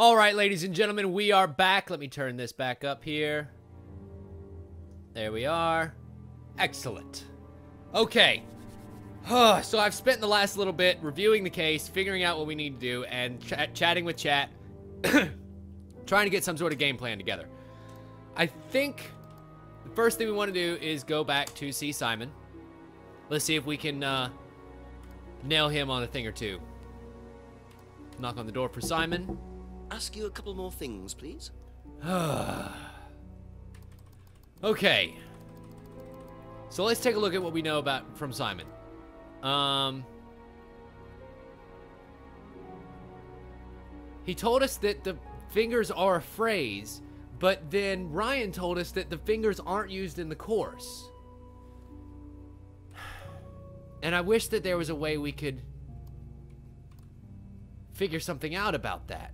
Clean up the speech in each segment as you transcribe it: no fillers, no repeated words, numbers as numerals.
All right, ladies and gentlemen, we are back. Let me turn this back up here. There we are. Excellent. Okay. So I've spent the last little bit reviewing the case, figuring out what we need to do, and chatting with chat, trying to get some sort of game plan together. I think the first thing we want to do is go back to see Simon. Let's see if we can nail him on a thing or two. Knock on the door for Simon. Ask you a couple more things, please. Okay. So let's take a look at what we know about from Simon. He told us that the fingers are a phrase, but then Ryan told us that the fingers aren't used in the course. And I wish that there was a way we could figure something out about that.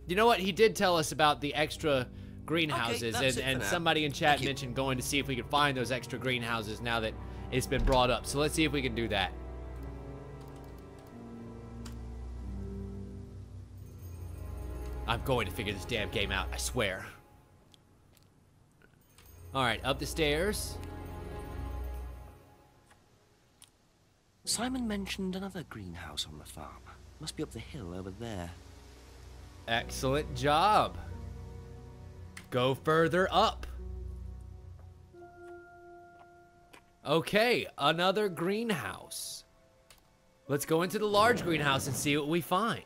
You know what? He did tell us about the extra greenhouses, okay, and somebody in chat mentioned going to see if we could find those extra greenhouses now that it's been brought up. So let's see if we can do that. I'm going to figure this damn game out, I swear. Alright, up the stairs. Simon mentioned another greenhouse on the farm. Must be up the hill over there. Excellent job. Go further up. Okay, another greenhouse. Let's go into the large greenhouse and see what we find.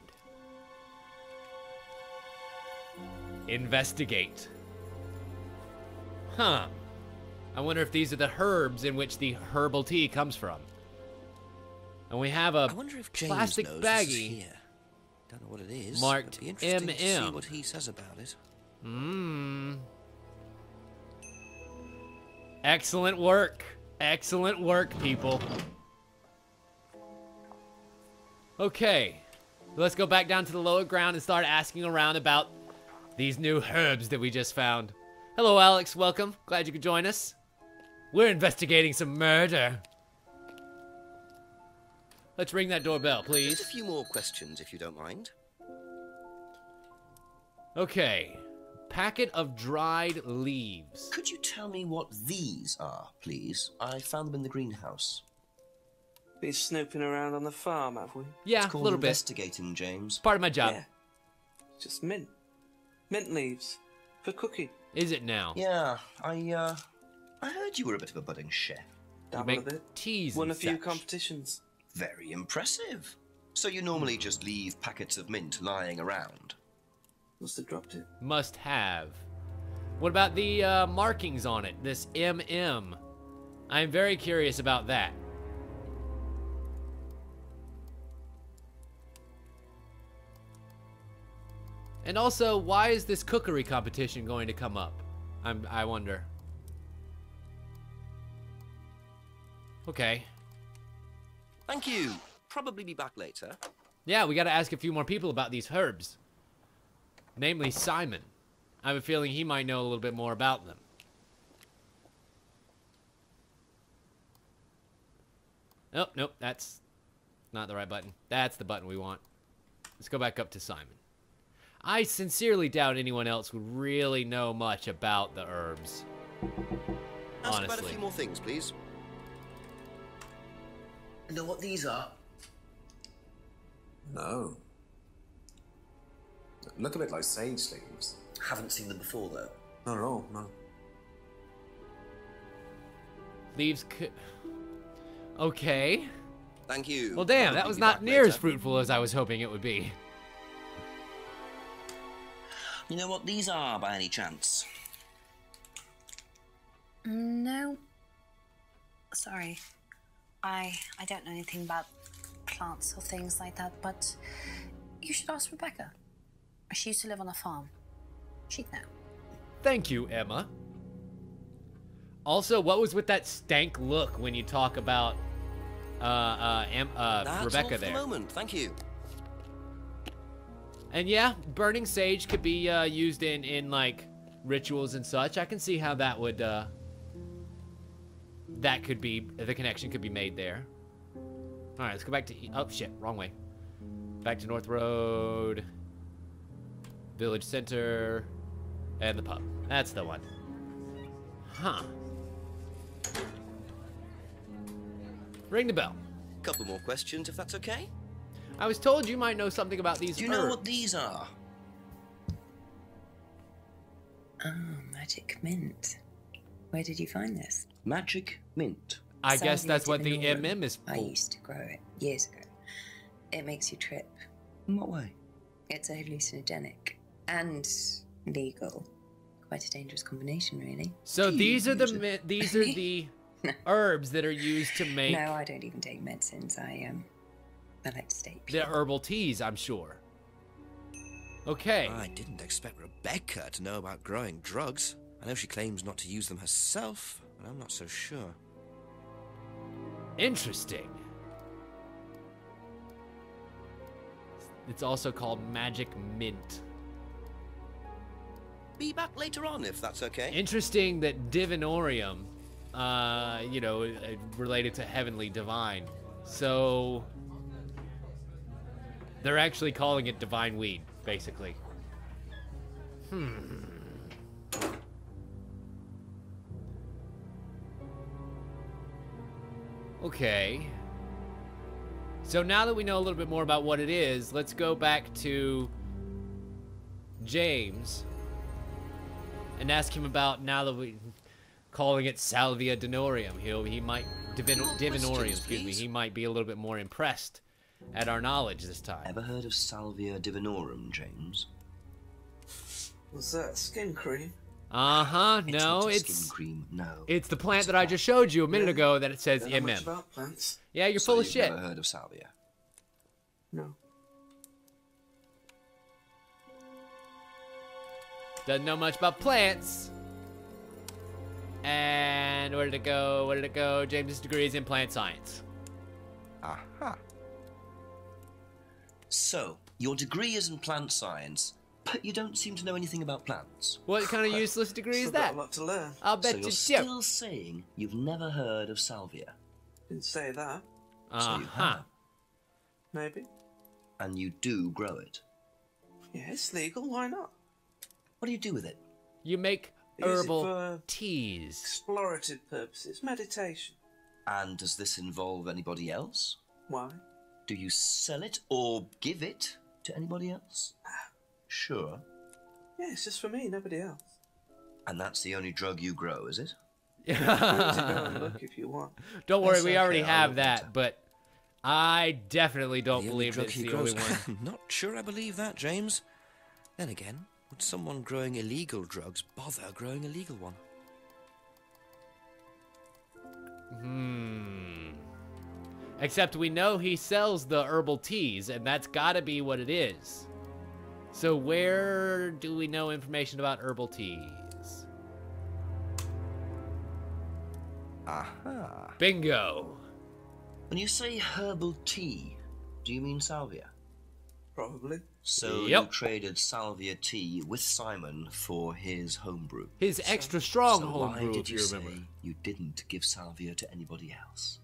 Investigate. Huh. I wonder if these are the herbs in which the herbal tea comes from. And we have a I wonder if James plastic knows this is baggie here. Don't know what it is. marked It'd be interesting to see MM. what he says about it. Excellent work. Excellent work, people. Okay. Let's go back down to the lower ground and start asking around about these new herbs that we just found. Hello, Alex. Welcome. Glad you could join us. We're investigating some murder. Let's ring that doorbell, please. Just a few more questions, if you don't mind. Okay. Packet of dried leaves. Could you tell me what these are, please? I found them in the greenhouse. Been snooping around on the farm, have we? Yeah, It's a called little bit. investigating, James. Part of my job. Yeah. Just mint. Mint leaves. For cooking. Is it now? Yeah, I heard you were a bit of a budding chef. Dabble a Make bit. teas Won a and few such. competitions. Very impressive. So you normally just leave packets of mint lying around? Must have dropped it. Must have. What about the markings on it? This MM. I'm very curious about that. And also, why is this cookery competition going to come up? I wonder. Okay. Thank you. Probably be back later. Yeah, we gotta ask a few more people about these herbs. Namely, Simon. I have a feeling he might know a little bit more about them. Oh, nope, that's not the right button. That's the button we want. Let's go back up to Simon. I sincerely doubt anyone else would really know much about the herbs. Ask about a Honestly. few more things, please. Know what these are? No. Look a bit like sage leaves. Haven't seen them before, though. Not at all, no. Leaves could... Okay. Thank you. Well, damn, that Probably was be not back near as later. fruitful as I was hoping it would be. You know what these are, by any chance? No. Sorry. I don't know anything about plants or things like that, but you should ask Rebecca. She used to live on a farm. She'd know. Thank you, Emma. Also, what was with that stank look when you talk about That's Rebecca all for there? the moment. Thank you. And yeah, burning sage could be used in like rituals and such. I can see how that would that could be, the connection could be made there. All right, let's go back to oh shit, wrong way. Back to North Road. Village center. And the pub. That's the one. Huh. Ring the bell. Couple more questions, if that's okay. I was told you might know something about these Do you herbs. know what these are? Oh, magic mint. Where did you find this? Magic mint. I guess Salvia that's what the divinorum. MM is for. I used to grow it years ago. It makes you trip. In what way? It's a hallucinogenic and legal. Quite a dangerous combination, really. So Do you these are use the herbs that are used to make No, I don't even take medicines. I like to stay the pure. herbal teas, I'm sure. Okay. I didn't expect Rebecca to know about growing drugs. I know she claims not to use them herself, but I'm not so sure. Interesting. It's also called magic mint. Be back later on, if that's okay. Interesting that divinorium, you know, related to heavenly divine. So they're actually calling it divine weed, basically. Okay. So now that we know a little bit more about what it is, let's go back to James and ask him about, now that we calling it Salvia Dinorium. He might Divinorium, excuse me. please. He might be a little bit more impressed at our knowledge this time. Ever heard of Salvia divinorum, James? Was that skin cream? Uh-huh. It's No, not a it's skin cream, no. it's the plant that I just showed you a minute ago that it says Don't know much MM. about plants. Yeah, you're So full of you've shit. Never heard of Salvia? No. Doesn't know much about plants. And where did it go? Where did it go? James's degree is in plant science. Aha. So, your degree is in plant science, but you don't seem to know anything about plants. What kind of useless degree is Still got that? a lot to learn. I'll So bet you're you still saying you've never heard of Salvia. Didn't say that. So you Uh-huh. have, Maybe. and you do grow it. Yeah, it's legal. Why not? What do you do with it? You make Use it herbal for teas. explorative purposes. Meditation. And does this involve anybody else? Why? Do you sell it or give it to anybody else? Sure. Yeah, it's just for me, nobody else. And that's the only drug you grow, is it? Go and look if you want. Don't worry, That's we already okay, I'll have look that, later. but I definitely don't The only believe drug it's he the grows. only one. Not sure I believe that, James. Then again, would someone growing illegal drugs bother growing a legal one? Except we know he sells the herbal teas, and that's gotta be what it is. So where do we know information about herbal teas? Aha. Bingo. When you say herbal tea, do you mean salvia? Probably. So Yep. you traded salvia tea with Simon for his homebrew. His extra strong So why homebrew, did if you you say remember. you didn't give salvia to anybody else?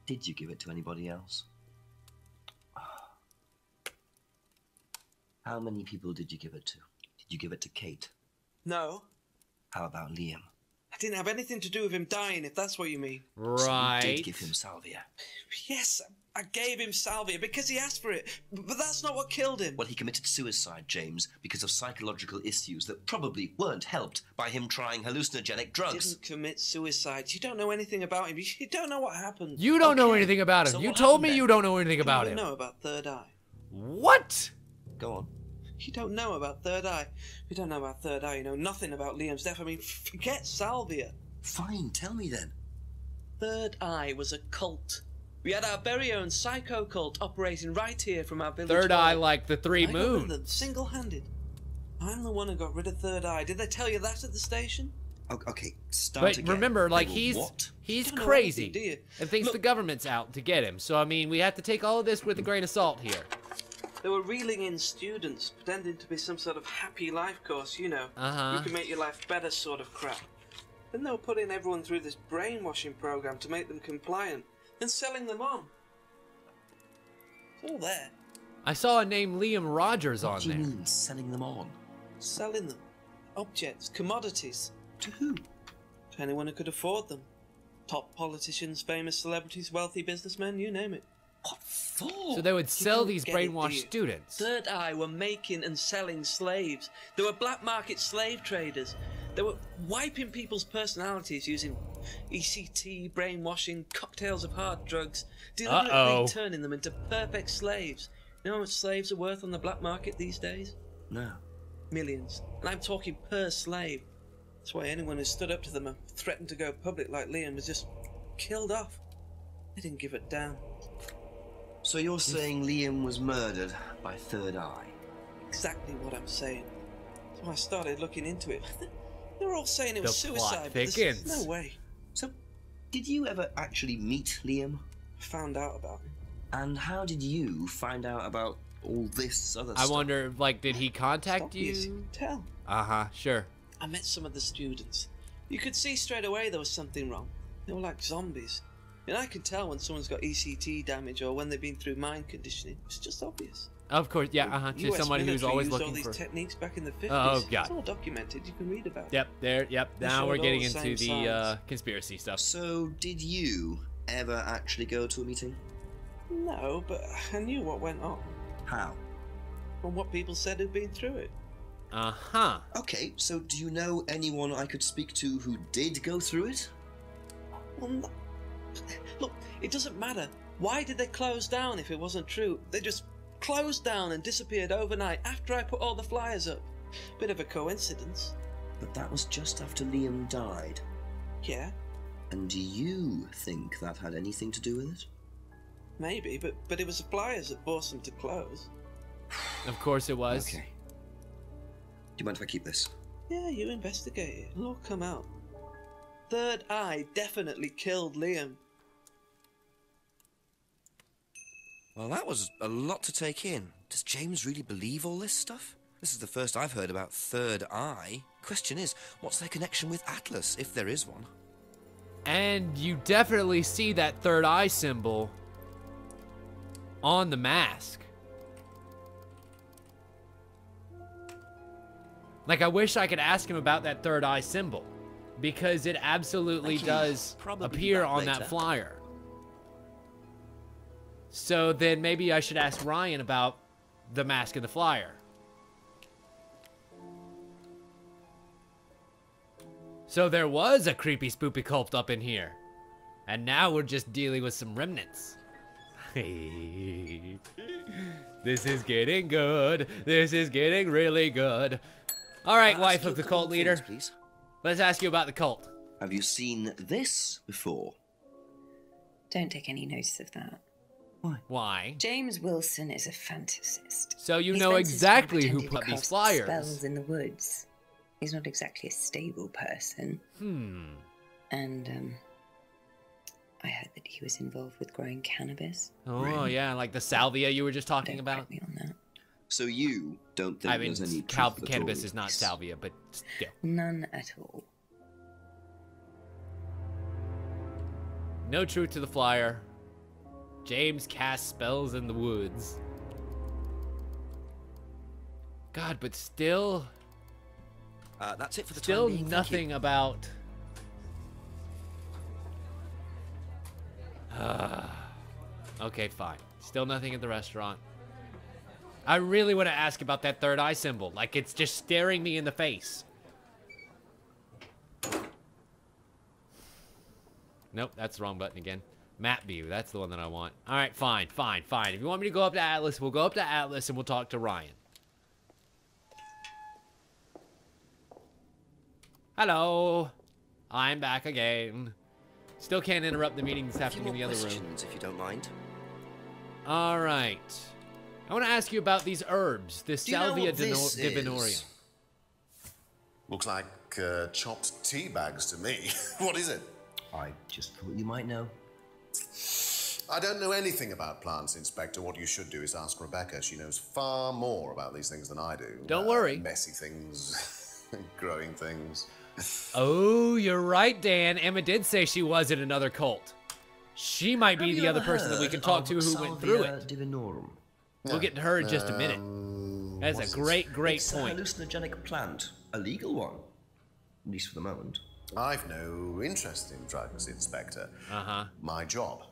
Did you give it to anybody else? How many people did you give it to? Did you give it to Kate? No. How about Liam? I didn't have anything to do with him dying, if that's what you mean. So Right. you did give him salvia. Yes, I gave him salvia because he asked for it. But that's not what killed him. Well, he committed suicide, James, because of psychological issues that probably weren't helped by him trying hallucinogenic drugs. Didn't commit suicide. You don't know anything about him. You don't know what happened. You don't know Okay, anything about him. so You what told happened me then? you don't know anything about You him. don't know about Third Eye. What? Go on. You don't know about Third Eye. You don't know about Third Eye. You know nothing about Liam's death. I mean, forget salvia. Fine, tell me then. Third Eye was a cult. We had our very own psycho cult operating right here from our village. Third Eye hall. like the three I got rid of moons. them, single-handed. I'm the one who got rid of Third Eye. Did they tell you that at the station? Okay, start But again. remember, like, They were he's what? he's You don't know crazy anything, do you? and thinks Look- the government's out to get him. So I mean, we have to take all of this with a grain of salt here. They were reeling in students, pretending to be some sort of happy life course, you know. Uh-huh. You can make your life better sort of crap. Then they were putting everyone through this brainwashing program to make them compliant, and selling them on. It's all there. I saw a name Liam Rogers What on do you there. mean, selling them on? selling them. Objects, commodities. To who? To anyone who could afford them. Top politicians, famous celebrities, wealthy businessmen, you name it. What for? So they would sell don't these get it, brainwashed do you? students. Third Eye were making and selling slaves. They were black market slave traders. They were wiping people's personalities using ECT, brainwashing, cocktails of hard drugs, deliberately turning them into perfect slaves. You know how much slaves are worth on the black market these days? No. Millions. And I'm talking per slave. That's why anyone who stood up to them and threatened to go public like Liam was just killed off. They didn't give a damn. So you're saying Liam was murdered by Third Eye? Exactly what I'm saying. So I started looking into it. They were all saying it was The plot suicide, but there's thickens. no way. So, did you ever actually meet Liam? I found out about him. And how did you find out about all this other I stuff? wonder, like, did he contact Obvious, you you? can tell. Uh-huh, sure. I met some of the students. You could see straight away there was something wrong. They were like zombies. And I could tell when someone's got ECT damage or when they've been through mind conditioning. It's just obvious. Of course, yeah, uh-huh. To US someone who's military always used all looking these for... techniques back in the 50s. Oh, God. It's all documented. You can read about it. Yep, there, yep. They Now showed we're all getting the into same the signs. conspiracy stuff. So, did you ever actually go to a meeting? No, but I knew what went on. How? From what people said who'd been through it. Uh-huh. Okay, so do you know anyone I could speak to who did go through it? Well, no. Look, it doesn't matter. Why did they close down if it wasn't true? They just closed down and disappeared overnight after I put all the flyers up. Bit of a coincidence. But that was just after Liam died. Yeah, And do you think that had anything to do with it? maybe, but it was the flyers that forced them to close. Of course it was. Okay. Do you mind if I keep this? Yeah, you investigate it. It'll all come out. Third Eye definitely killed Liam. Well, that was a lot to take in. Does James really believe all this stuff? This is the first I've heard about Third Eye. Question is, what's their connection with Atlas, if there is one? And you definitely see that third eye symbol on the mask. Like, I wish I could ask him about that third eye symbol, because it absolutely I can does probably do appear that on that later. flyer. So then maybe I should ask Ryan about the mask and the flyer. So there was a creepy spoopy cult up in here. And now we're just dealing with some remnants. This is getting good. This is getting really good. All right, wife Ask you of the a couple cult of leader. things, please. Let's ask you about the cult. Have you seen this before? Don't take any notice of that. Why? James Wilson is a fantasist. So you He know spends his time exactly who pretending to put these cast flyers. spells in the woods. He's not exactly a stable person. And I heard that he was involved with growing cannabis. Oh, yeah, like the salvia you were just talking Don't about. quote me on that. So you don't think I mean, there's any truth at cannabis all? is not salvia, but still. None at all. No truth to the flyer. James casts spells in the woods. God, but still That's it for the still time being. Thank you. nothing about... Okay, fine. Still nothing at the restaurant. I really want to ask about that third eye symbol. Like, it's just staring me in the face. Nope, that's the wrong button again. Map view, that's the one that I want. All right, fine. If you want me to go up to Atlas, we'll go up to Atlas and we'll talk to Ryan. Hello. I'm back again. Still can't interrupt the meeting that's A few happening in more the other room. questions, if you don't mind. All right. I want to ask you about these herbs, this Do you know Salvia what this divinorum. is? Looks like chopped tea bags to me. What is it? I just thought you might know. I don't know anything about plants, Inspector. What you should do is ask Rebecca. She knows far more about these things than I do. Don't worry. Messy things, growing things. Oh, you're right, Dan. Emma did say she was in another cult. She might be the other person that we can talk to who went through it. Divinorum. We'll get to her in just a minute. That's What's a great It's a point. hallucinogenic plant. A legal one. At least for the moment. I've no interest in drugs, Inspector. Uh-huh. My job.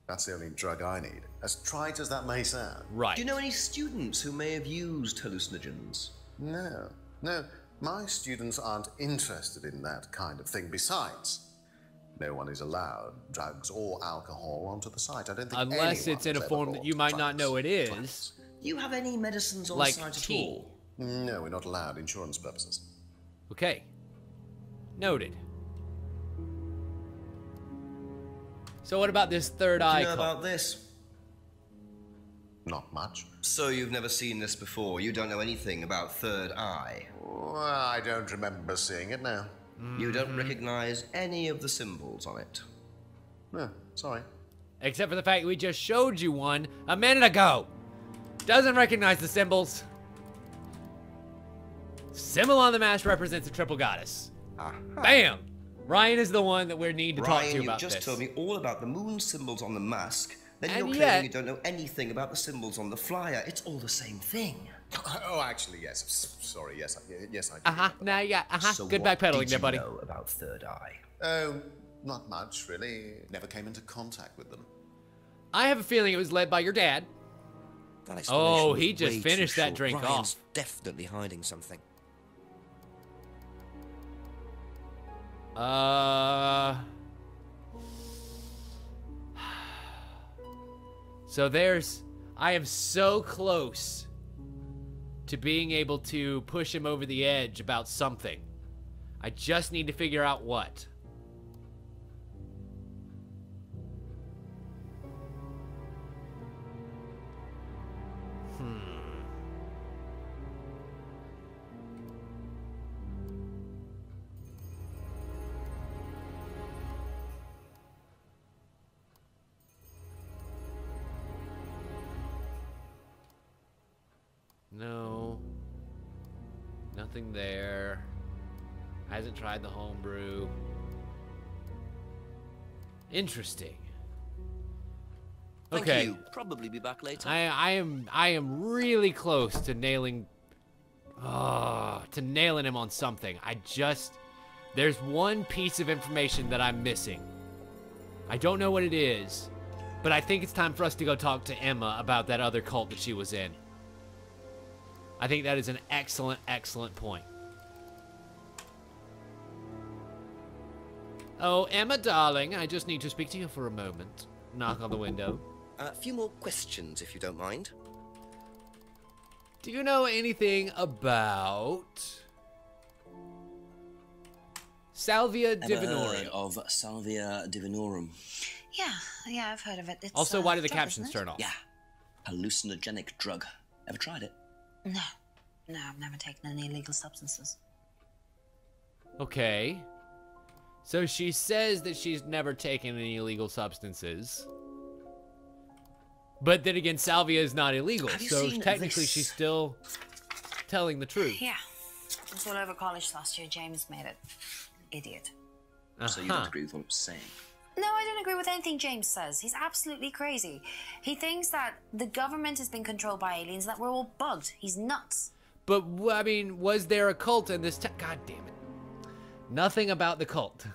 That's the only drug I need. As trite as that may sound. Right. Do you know any students who may have used hallucinogens? No. My students aren't interested in that kind of thing. Besides, no one is allowed drugs or alcohol onto the site. I don't think Unless anyone it's in a has form ever that you brought might not know it is. Plants. Do you have any medicines on Like site tea. at all? No, we're not allowed. Insurance purposes. Okay. Noted. So what about this third What do eye you know cult? about this? Not much. So you've never seen this before. You don't know anything about Third Eye. Well, I don't remember seeing it now. You don't recognize any of the symbols on it. No, sorry. Except for the fact we just showed you one a minute ago. Doesn't recognize the symbols. Symbol on the mask represents a triple goddess. Bam! Ryan is the one that we need to talk to Ryan, you about just this. told me all about the moon symbols on the mask. Then And you're yet- claiming you don't know anything about the symbols on the flyer. It's all the same thing. Oh, actually, yes. Sorry, yes, yes, I do. Uh-huh. Now you got, So good what backpedaling did there, you buddy. know about Third Eye? Oh, not much, really. Never came into contact with them. I have a feeling it was led by your dad. That Oh, explanation was he just way too finished that short. drink Ryan's off. definitely hiding something. So I am so close to being able to push him over the edge about something. I just need to figure out what. No. Nothing there. Hasn't tried the homebrew. Interesting. Thank Okay. you. Probably be back later. I am really close to nailing him on something. There's one piece of information that I'm missing. I don't know what it is, but I think it's time for us to go talk to Emma about that other cult that she was in. I think that is an excellent, excellent point. Oh, Emma, darling, I just need to speak to you for a moment. Knock on the window. A few more questions, if you don't mind. Do you know anything about Salvia Ever heard Divinorum? of Salvia Divinorum? Yeah, I've heard of it. It's, Also, why did the drug, captions isn't it? turn off? Yeah. Hallucinogenic drug. Ever tried it? No, I've never taken any illegal substances. Okay. So she says that she's never taken any illegal substances. But then again, Salvia is not illegal, Have you so seen technically this? she's still telling the truth. Yeah, it was all over college last year. James made it. Idiot. So you don't agree with what I'm saying? No, I don't agree with anything James says. He's absolutely crazy. He thinks that the government has been controlled by aliens, that we're all bugged. He's nuts. But, I mean, was there a cult in this God damn it. Nothing about the cult.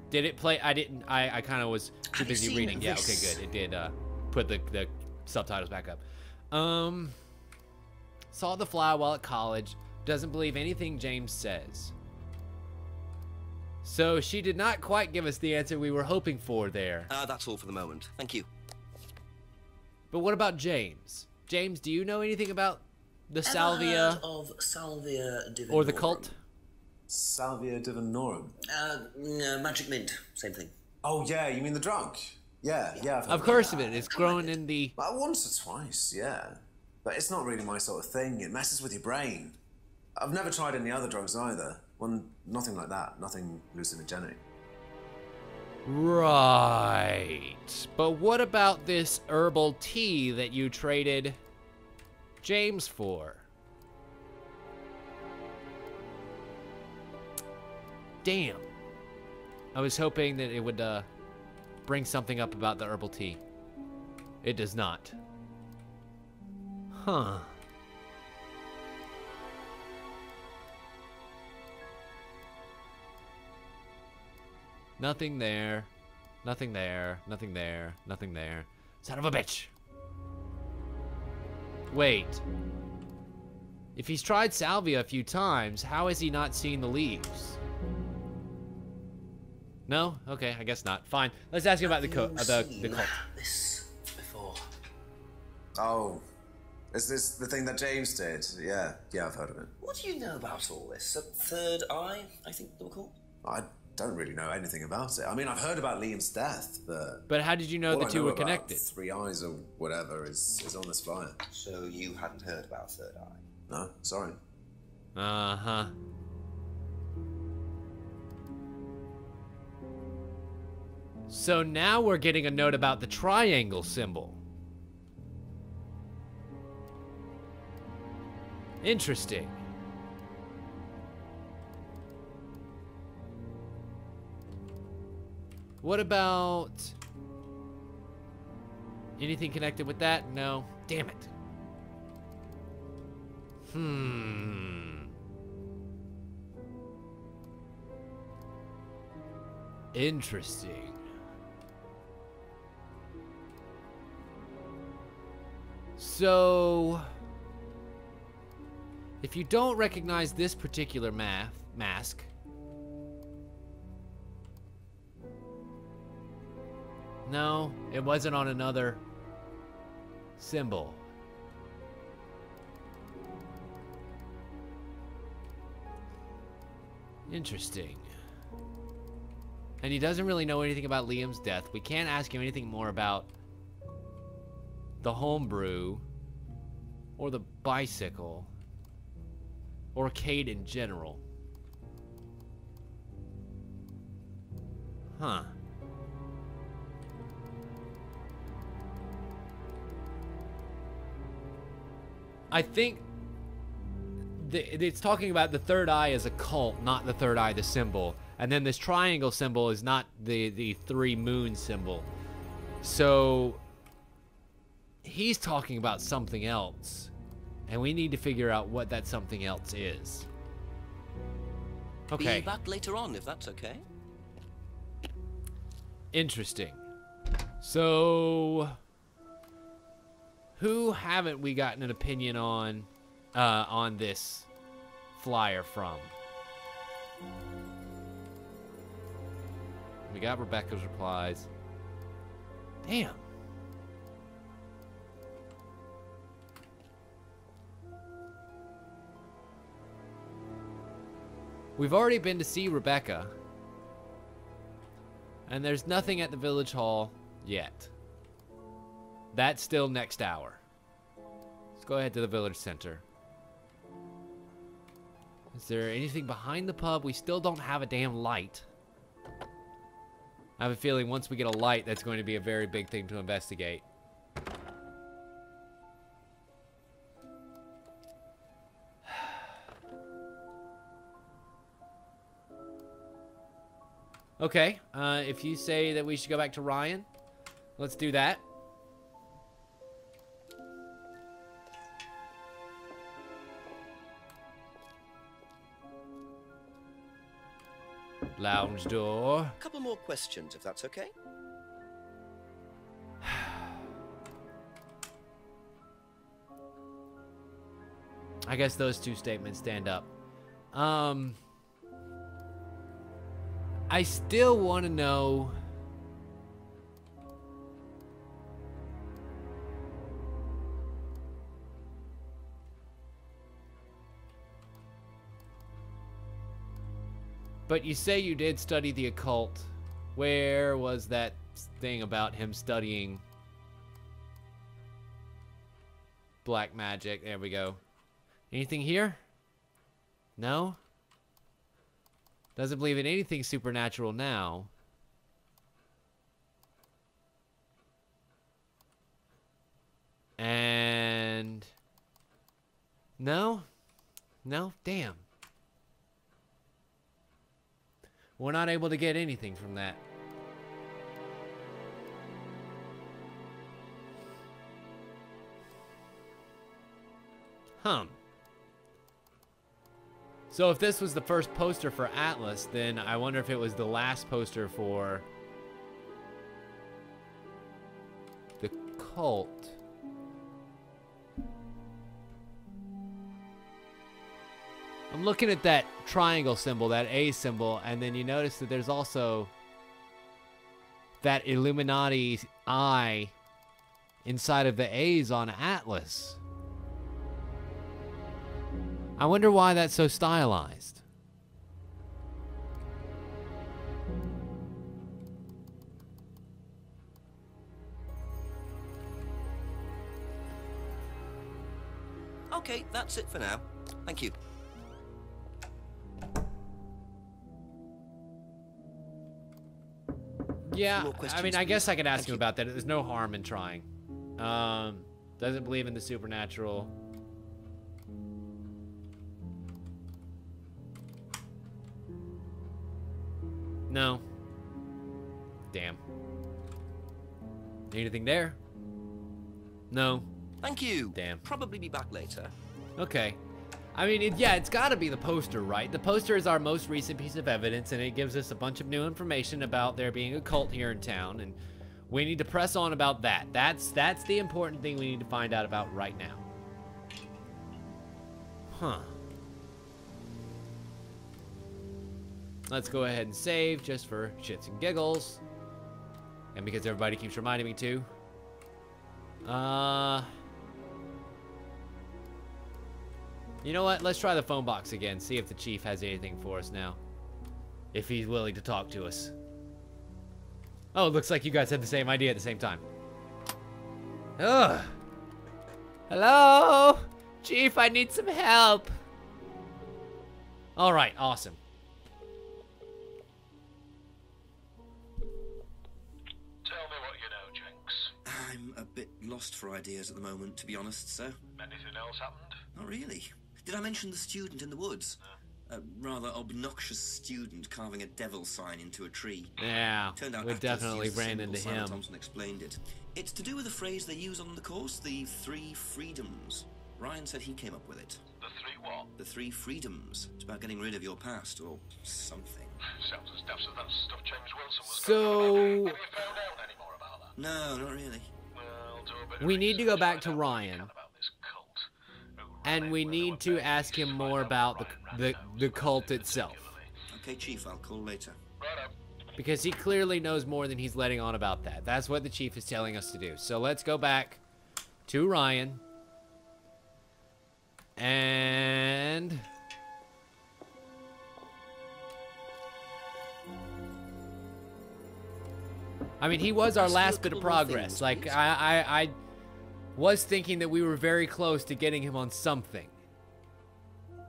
Did it play? I didn't. I kind of was too Have you busy seen reading. Yeah, okay, this? good. It did put the subtitles back up. Saw The Fly while at college. Doesn't believe anything James says. So she did not quite give us the answer we were hoping for there. That's all for the moment. Thank you. But what about James? James, do you know anything about the Ever Salvia heard of Salvia Divinorum? or the cult? Salvia Divinorum. Magic mint. Same thing. Oh, yeah, you mean the drug? Yeah, I've heard Of course that. it is. It's grown in the... Like, once or twice, yeah. But it's not really my sort of thing. It messes with your brain. I've never tried any other drugs either. Nothing like that. Nothing hallucinogenic. Right. But what about this herbal tea that you traded James for? Damn. I was hoping that it would bring something up about the herbal tea. It does not. Huh. Nothing there. Nothing there. Nothing there. Nothing there. Son of a bitch. Wait. If he's tried salvia a few times, how has he not seen the leaves? No? Okay, I guess not. Fine. Let's ask him about the cult. This before. Oh, is this the thing that James did? Yeah, I've heard of it. What do you know about all this? A third eye, I think they were called? I don't really know anything about it. I mean, I've heard about Liam's death, but... But how did you know all the I two know were about connected? Three Eyes or whatever is on this flyer. So you hadn't heard about third eye? No, sorry. Uh-huh. So now we're getting a note about the triangle symbol. Interesting. What about anything connected with that? No. Damn it. Interesting. So, if you don't recognize this particular mask, no, it wasn't on another symbol. Interesting. And he doesn't really know anything about Liam's death. We can't ask him anything more about the homebrew or the bicycle or Cade in general. Huh. I think it's talking about the third eye as a cult, not the third eye, the symbol. And then this triangle symbol is not the three moon symbol. So he's talking about something else. And we need to figure out what that something else is. Okay. Be back later on, if that's okay. Interesting. So who haven't we gotten an opinion on this flyer from? We got Rebecca's replies. Damn. We've already been to see Rebecca. And there's nothing at the village hall yet. That's still next hour. Let's go ahead to the village center. Is there anything behind the pub? We still don't have a damn light. I have a feeling once we get a light, that's going to be a very big thing to investigate. Okay, if you say that we should go back to Ryan, let's do that. Lounge door. A couple more questions, if that's okay. I guess those two statements stand up. I still want to know but you say you did study the occult. Where was that thing about him studying black magic? There we go. Anything here? No? Doesn't believe in anything supernatural now. And no? No? Damn. We're not able to get anything from that. So if this was the first poster for Atlas, then I wonder if it was the last poster for the cult. I'm looking at that triangle symbol, that A symbol, and then you notice that there's also that Illuminati eye inside of the A's on Atlas. I wonder why that's so stylized. Okay, that's it for now. Thank you. Yeah, more I questions, mean, I guess please? I could ask Thank him you. about that. There's no harm in trying. Doesn't believe in the supernatural. No. Damn. Anything there? No. Thank you. Damn. Probably be back later. Okay. I mean, yeah, it's got to be the poster, right? The poster is our most recent piece of evidence, and it gives us a bunch of new information about there being a cult here in town, and we need to press on about that. That's the important thing we need to find out about right now. Huh. Let's go ahead and save just for shits and giggles. And because everybody keeps reminding me to. You know what? Let's try the phone box again. See if the chief has anything for us now. If he's willing to talk to us. Oh, it looks like you guys had the same idea at the same time. Ugh. Hello? Chief, I need some help. All right, awesome. Tell me what you know, Jenks. I'm a bit lost for ideas at the moment, to be honest, sir. Anything else happened? Not really. Did I mention the student in the woods? A rather obnoxious student carving a devil sign into a tree. Yeah, Turned out we Atlas definitely used the ran symbol into Simon him. Thompson explained it. It's to do with a phrase they use on the course, the 3 freedoms. Ryan said he came up with it. The 3 what? The 3 freedoms. It's about getting rid of your past, or something. Sounds as daft as that stuff James Wilson was So- going on about. Have you found out any more about that? No, not really. Well, do a bit of We need to go research, back find to out what you Ryan. can about this cult. Who ran And it, we where they need were to based, ask him find more out about what Ryan the knows about cult it itself. particularly. Okay, Chief, I'll call later. Righto. Because he clearly knows more than he's letting on about that. That's what the chief is telling us to do. So let's go back to Ryan. And... I mean, he was our Ask you a last bit of couple more progress. things, Like, please. I was thinking that we were very close to getting him on something.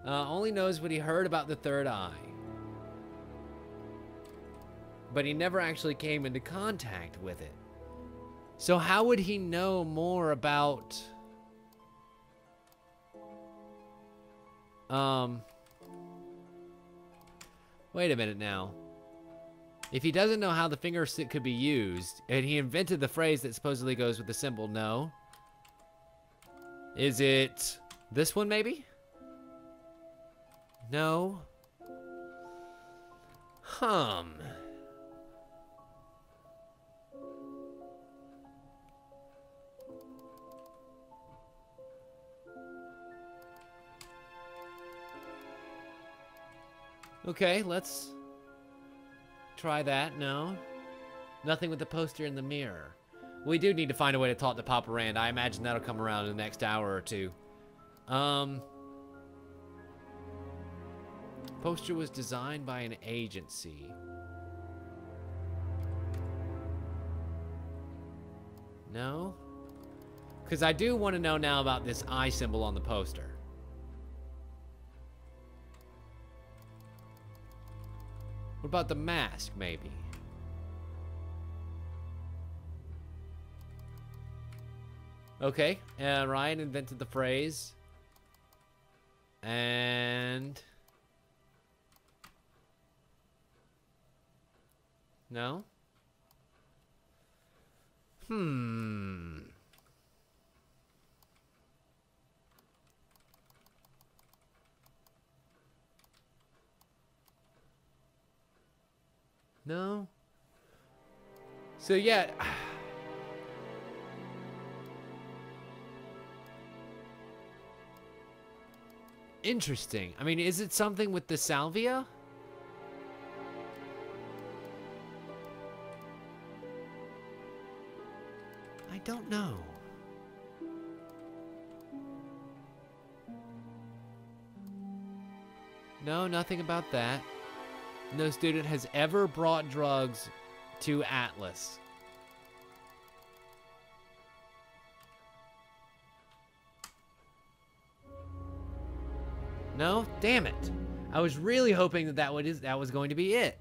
Only knows what he heard about the third eye. But he never actually came into contact with it. So how would he know more about... Wait a minute now. If he doesn't know how the finger stick could be used, and he invented the phrase that supposedly goes with the symbol no. Is it this one maybe? No. Okay, let's try that. No. Nothing with the poster in the mirror. We do need to find a way to talk to Papa Rand. I imagine that'll come around in the next hour or two. Poster was designed by an agency. No? Because I do want to know now about this eye symbol on the poster. What about the mask, maybe? Okay, Ryan invented the phrase. And... No? No? So, yeah. Interesting. I mean, is it something with the salvia? I don't know. No, nothing about that. No student has ever brought drugs to Atlas. No? Damn it. I was really hoping that that was going to be it.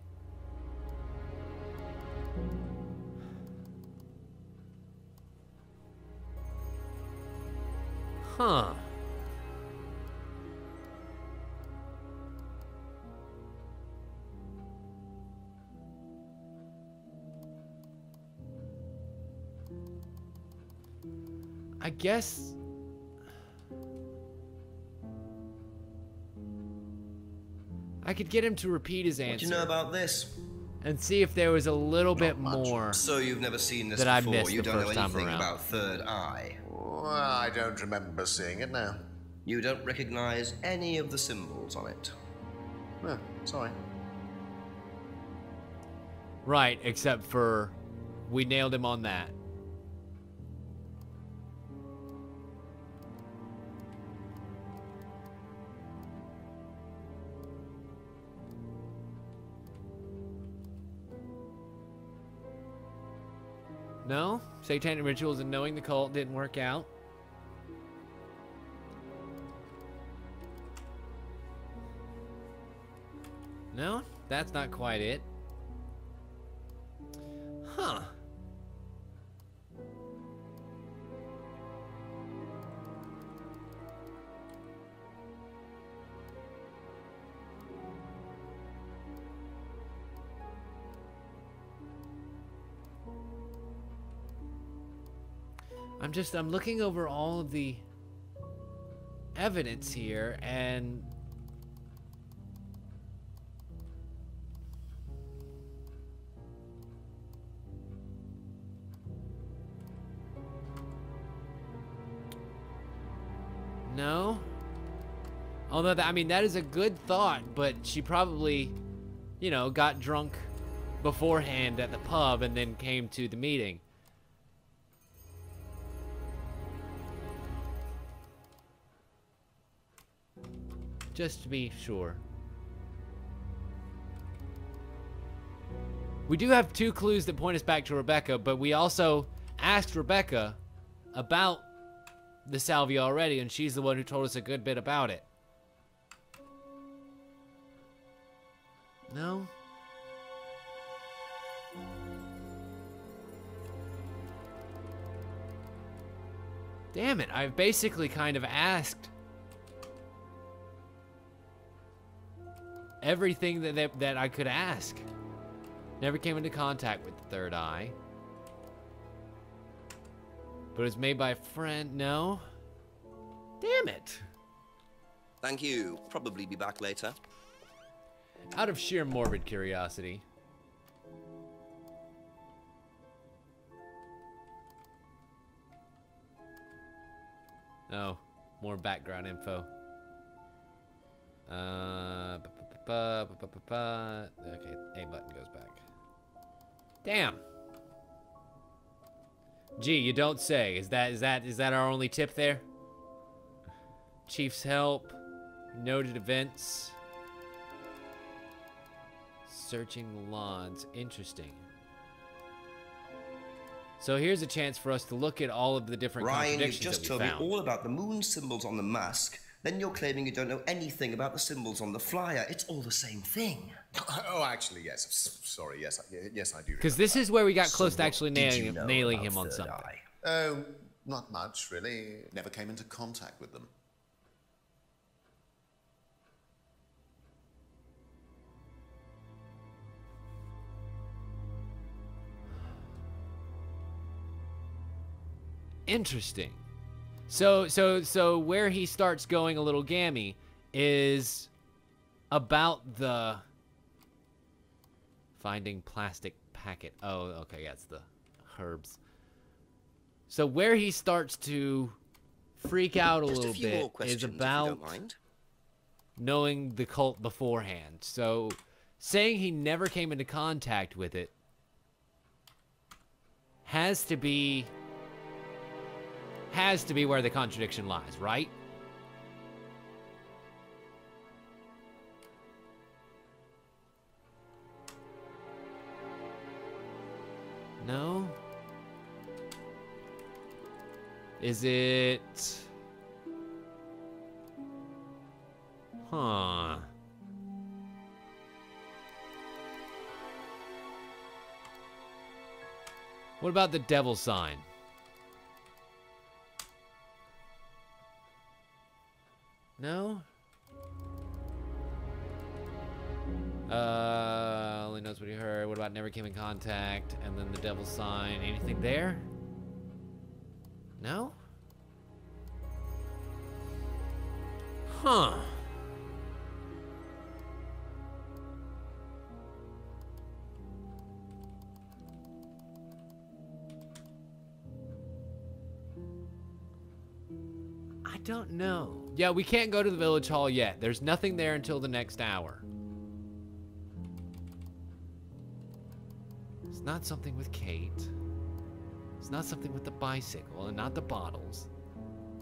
Huh. I guess... I could get him to repeat his answer. What do you know about this? And see if there was a little bit more. So you've never seen this that before? I missed You the don't know first time anything around. about Third Eye? Well, I don't remember seeing it now. You don't recognize any of the symbols on it? No, sorry. Right, except for we nailed him on that. No? Satanic rituals and knowing the cult didn't work out. No? That's not quite it. Huh. I'm looking over all of the evidence here, and no. Although, I mean, that is a good thought, but she probably, you know, got drunk beforehand at the pub and then came to the meeting. Just to be sure. We do have 2 clues that point us back to Rebecca, but we also asked Rebecca about the salvia already, and she's the one who told us a good bit about it. No? Damn it, I've basically kind of asked everything that I could ask. Never came into contact with the Third Eye. But it was made by a friend. No? Damn it. Thank you. Probably be back later. Out of sheer morbid curiosity. Oh, more background info. Okay, A button goes back. Damn. Gee, you don't say. Is that our only tip there? Chief's help. Noted events. Searching the lawns. Interesting. So here's a chance for us to look at all of the different Ryan, you've contradictions just that we told me found. all about the moon symbols on the mask. Then you're claiming you don't know anything about the symbols on the flyer. It's all the same thing. Oh, actually, yes. Sorry, yes, yes, I do. Because this is where we got close to actually Did you nailing know him on about Third something. Eye? Oh, not much, really. Never came into contact with them. Interesting. So where he starts going a little gammy is about the Finding plastic packet. Oh, okay, yeah, it's the herbs. So where he starts to freak out a little bit is about knowing the cult beforehand. So saying he never came into contact with it has to be where the contradiction lies, right? No? Is it... Huh. What about the devil sign? No? Only knows what he heard. What about never came in contact? And then the devil sign. Anything there? No? Huh. I don't know. Yeah, we can't go to the village hall yet. There's nothing there until the next hour. It's not something with Kate. It's not something with the bicycle, and not the bottles.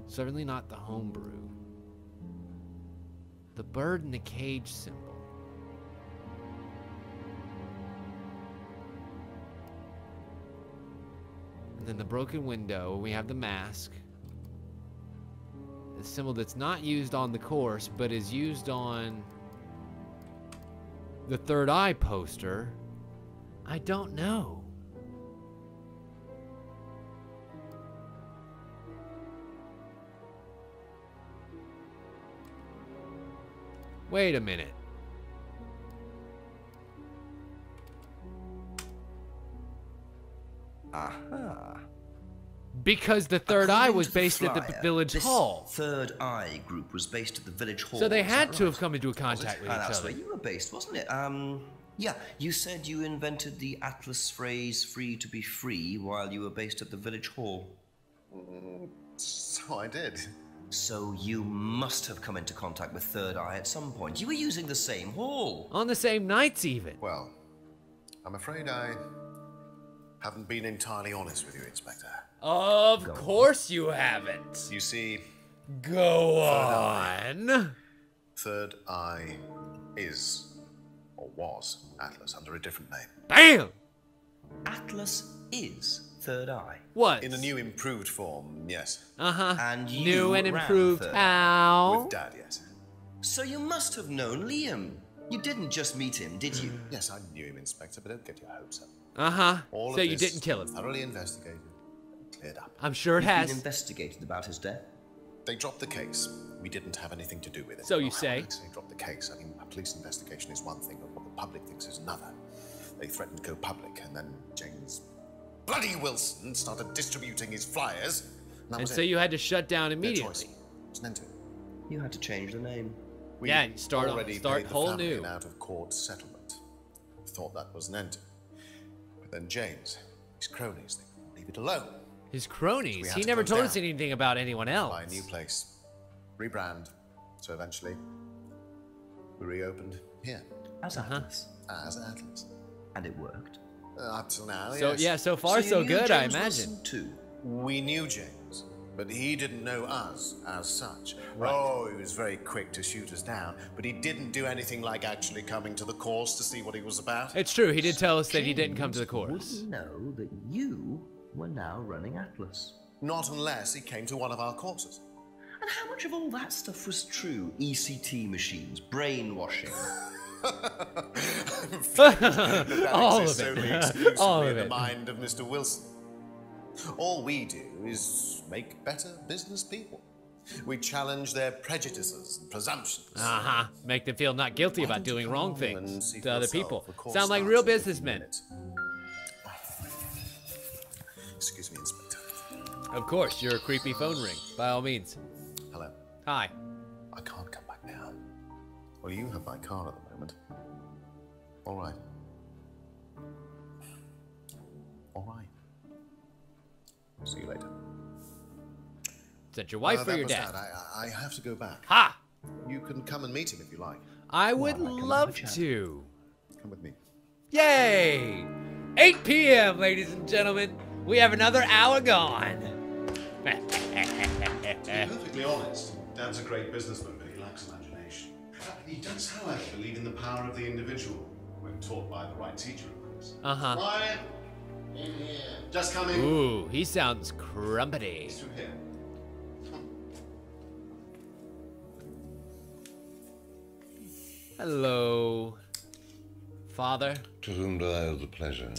Certainly not the homebrew. The bird in the cage symbol. And then the broken window. We have the mask. A symbol that's not used on the course, but is used on the third eye poster. I don't know. Wait a minute. Aha. Because the third eye was based at the village hall. Third eye group was based at the village hall. So they had to have come into contact with each That's other. where you were based, wasn't it? Yeah, you said you invented the Atlas phrase "free to be free" while you were based at the village hall. So I did. So you must have come into contact with Third Eye at some point. You were using the same hall. On the same nights, even. Well, I'm afraid I haven't been entirely honest with you, Inspector. Of course you haven't. You see... Go on. Third Eye is, or was, Atlas under a different name. Bam! Atlas is Third Eye. What? In a new improved form, yes. Uh-huh. And you new and ran improved Third how? With Dad, yes. So you must have known Liam. You didn't just meet him, did you? Yes, I knew him, Inspector, but don't get your hopes up. Uh-huh. All So of you this didn't kill him. Thoroughly investigated, cleared up. I'm sure it You've has. been investigated about his death. They dropped the case. We didn't have anything to do with it. So you Well, say? When I say drop the case, I mean a police investigation is one thing, but what the public thinks is another. They threatened to go public, and then James bloody Wilson started distributing his flyers. And so you had to shut down No immediately. choice. It's an end to it. You had to change the name. We Yeah, start already paid the whole family new. an out-of-court settlement. Thought that was an end to it. But then James, his cronies, they wouldn't leave it alone. His We cronies. had He to never close told us down. anything about anyone else. Buy a new place, rebrand. So eventually, we reopened here As Atlas. as Atlas. And it worked. Up till now, So yes. yeah, so far you so knew good, I James imagine. Wilson too. We knew James, but he didn't know us as such. Right. Oh, he was very quick to shoot us down, but he didn't do anything like actually coming to the course to see what he was about. It's true. He did tell us that he didn't come to the James course. wouldn't know that you were now running Atlas. Not unless he came to one of our courses. And how much of all that stuff was true? ECT machines, brainwashing. All exists of it. only exclusively All in of the it. mind of Mr. Wilson. All we do is make better business people. We challenge their prejudices and presumptions. Uh-huh. Make them feel not guilty Why about don't you doing come wrong and things see to for other yourself? people. The course Sound like starts real in 15 businessmen. minutes. Excuse me, Inspector. Of course, your creepy phone ring. By all means. Hello. Hi. I can't come back now. Well, you have my car at the moment. All right. All right. See you later. Is that your wife or that your was dad? that. I have to go back. Ha! You can come and meet him if you like. I would Come and have a love chat. to. Come with me. Yay! 8 p.m., ladies and gentlemen. We have another hour gone. To be perfectly honest, Dad's a great businessman, but he lacks imagination. He does, however, believe in the power of the individual when taught by the right teacher, of course. Uh-huh. Ryan, in here. Just coming. Ooh, he sounds crumpety. He's through here. Hello, Father. To whom do I owe the pleasure?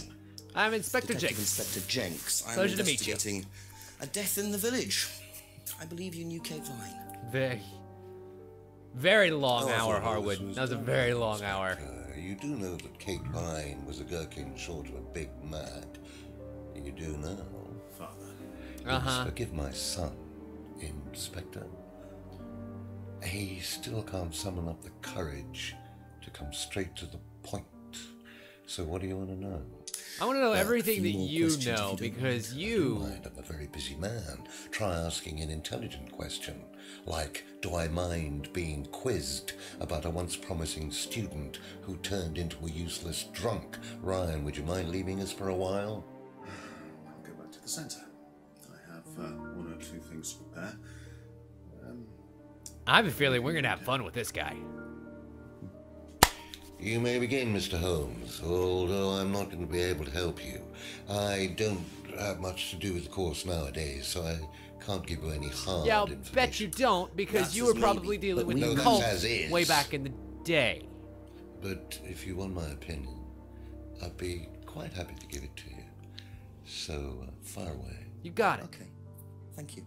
I'm Inspector Detective Jenks. Inspector Jenks. I'm Pleasure to meet you. investigating a death in the village. I believe you knew Kate Vine. Very long Oh, I hour, thought Harwood. this was That was a done, very long hour. Inspector. You do know that Kate Vine was a gherkin short of a Big Mac. You do now. Father. Uh-huh. Forgive my son, Inspector. He still can't summon up the courage to come straight to the point. So what do you want to know? I want to know everything a that few more you questions if know, you don't because mind. you... Mind, I'm a very busy man. Try asking an intelligent question, like, do I mind being quizzed about a once promising student who turned into a useless drunk? Ryan, would you mind leaving us for a while? I'll go back to the centre. I have one or two things to prepare. I have a feeling we're going to have fun with this guy. You may begin, Mr. Holmes, although I'm not going to be able to help you. I don't have much to do with the course nowadays, so I can't give you any hard Yeah, I'll information. bet you don't, because That's you were as probably maybe, dealing but with we the know cult that's as is. way back in the day. But if you want my opinion, I'd be quite happy to give it to you. So, far away. You got it. Okay. Thank you.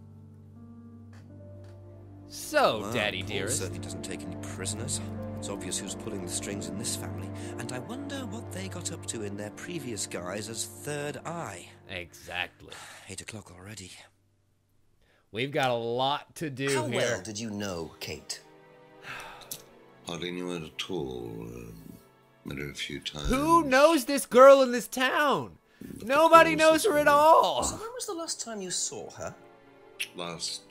So, Well, Daddy Paul dearest. certainly doesn't take any prisoners. It's obvious who's pulling the strings in this family. And I wonder what they got up to in their previous guise as Third Eye. Exactly. 8 o'clock already. We've got a lot to do How here. well did you know Kate? Hardly knew it at all. Met her a few times. Who knows this girl in this town? Nobody knows her at all. So when was the last time you saw her? Last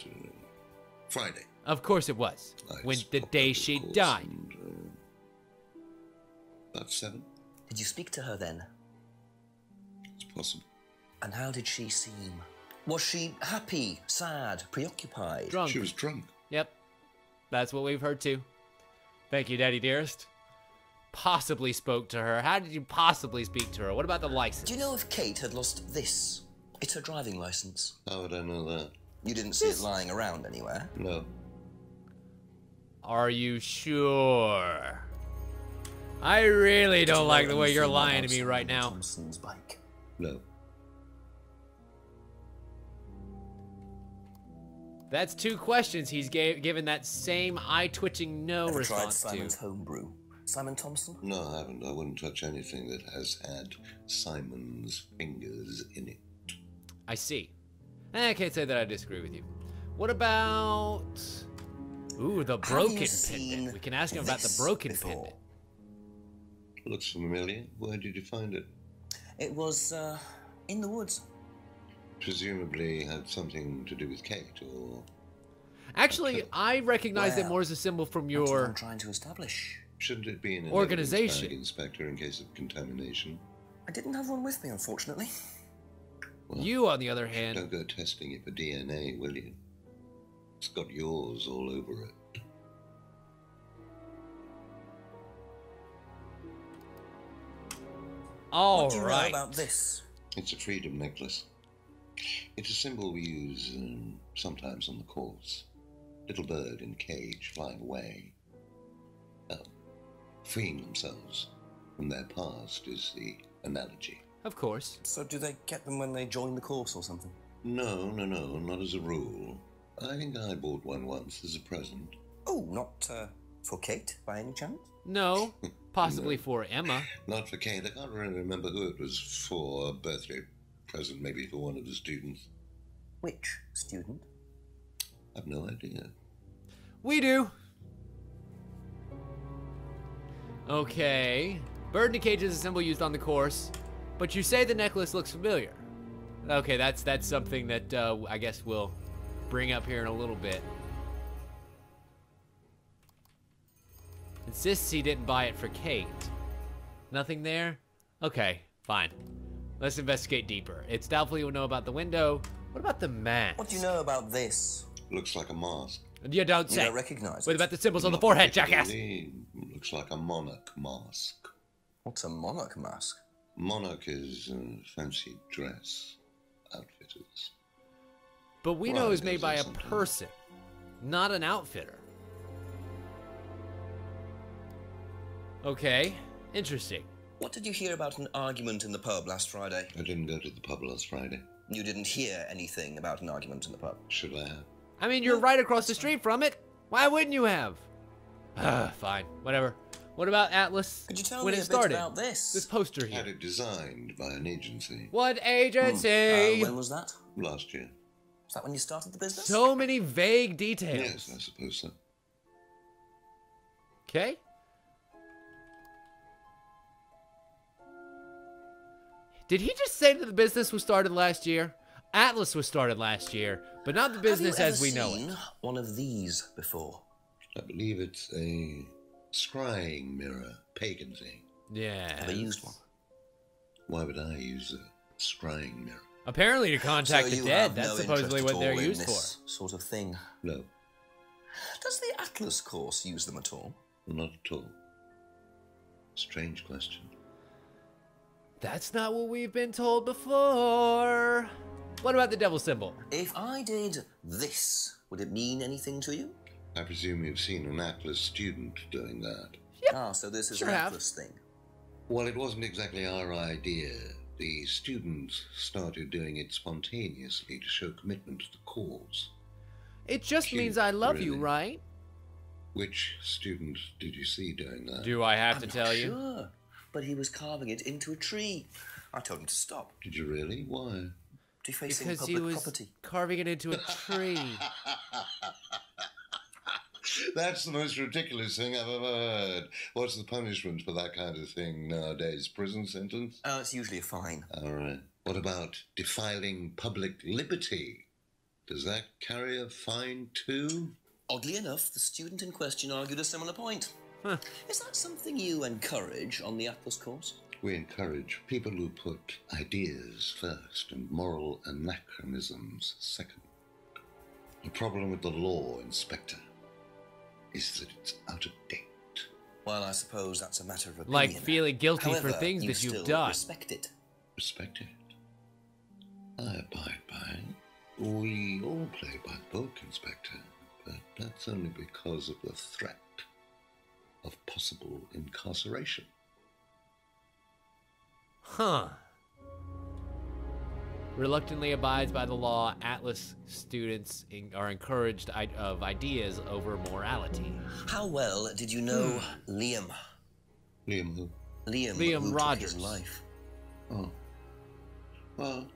Friday. Of course it was. When the day she died. And, about 7. Did you speak to her then? It's possible. And how did she seem? Was she happy, sad, preoccupied? Drunk. She was drunk. Yep. That's what we've heard too. Thank you, Daddy dearest. Possibly spoke to her. How did you possibly speak to her? What about the license? Do you know if Kate had lost this? It's her driving license. How would I know that? You didn't see it lying around anywhere? No. Are you sure? I really don't like the way you're lying to me right now. Thompson's bike. No. That's 2 questions he's given that same eye-twitching no Ever tried response Simon's to. homebrew? Simon Thompson? No, I haven't. I wouldn't touch anything that has had Simon's fingers in it. I see. I can't say that I disagree with you. What about... Ooh, the Have you broken seen pendant. We can ask him about the this broken before? pendant. Looks familiar. Where did you find it? It was, in the woods. Presumably had something to do with Kate, or... Actually, I recognize it Well, more as a symbol from That's what I'm your... trying to establish. Shouldn't it be in an Organization. evidence bag, Inspector, in case of contamination? I didn't have one with me, unfortunately. Well, You, on the other hand... don't go testing it for DNA, will you? It's got yours all over it. All What do you know right. about this? It's a freedom necklace. It's a symbol we use sometimes on the course. Little bird in cage flying away. Freeing themselves from their past is the analogy. Of course. So do they get them when they join the course or something? No, not as a rule. I think I bought one once as a present. Oh, not for Kate, by any chance? No. Possibly for Emma. Not for Kate. I can't really remember who it was for. A birthday present, maybe for one of the students. Which student? I've no idea. We do. Okay. Bird in a cage is a symbol used on the course. But you say the necklace looks familiar. Okay, that's something that I guess we'll bring up here in a little bit. Insists he didn't buy it for Kate. Nothing there? Okay, fine. Let's investigate deeper. It's doubtful you'll know about the window. What about the mask? What do you know about this? Looks like a mask. You don't say. You don't recognize What it? about the symbols on the forehead, jackass? Looks like a monarch mask. What's a monarch mask? Monarch is fancy dress outfitters. But we know Right, it's made by a isn't it? person, not an outfitter. Okay, interesting. What did you hear about an argument in the pub last Friday? I didn't go to the pub last Friday. You didn't hear anything about an argument in the pub? Should I have? I mean, you're right across the street from it. Why wouldn't you have? Fine, whatever. What about Atlas? Could you tell when me it a started? bit about this? This poster here. Had it designed by an agency. What agency? When was that? Last year. Was that when you started the business? So many vague details. Yes, I suppose so. Okay. Did he just say that the business was started last year? Atlas was started last year, but not the business as we know it. Have you ever seen one of these before? I believe it's a scrying mirror, pagan thing. Yeah. Never used one. Why would I use a scrying mirror? Apparently to contact So the you dead. have That's no supposedly interest what at they're all in used this for. sort of thing. No, Does the Atlas course use them at all? not at all. Strange question. That's not what we've been told before. What about the devil symbol? If I did this, would it mean anything to you? I presume you've seen an Atlas student doing that. Yep. Ah, so this is Sure an have. Atlas thing. Well, it wasn't exactly our idea. The students started doing it spontaneously to show commitment to the cause. It just Cute, means I love you, really. right? Which student did you see doing that? Do I have to I'm tell not you? Sure, but he was carving it into a tree. I told him to stop. Did you really? Why? Defacing Because he public was property. carving it into a tree. That's the most ridiculous thing I've ever heard. What's the punishment for that kind of thing nowadays? Prison sentence? It's usually a fine. All right. What about defiling public liberty? Does that carry a fine too? Oddly enough, the student in question argued a similar point. Huh. Is that something you encourage on the Atlas course? We encourage people who put ideas first and moral anachronisms second. The problem with the law, Inspector, is that it's out of date. Well, I suppose that's a matter of opinion. Like feeling guilty However, for things you that you've still done. Respect it. Respect it. I abide by it. We all play by the book, Inspector, but that's only because of the threat of possible incarceration. Huh. Reluctantly abides by the law, Atlas students are encouraged of ideas over morality. How well did you know Liam? Liam who? Liam who took Rogers. his life. Oh. Well,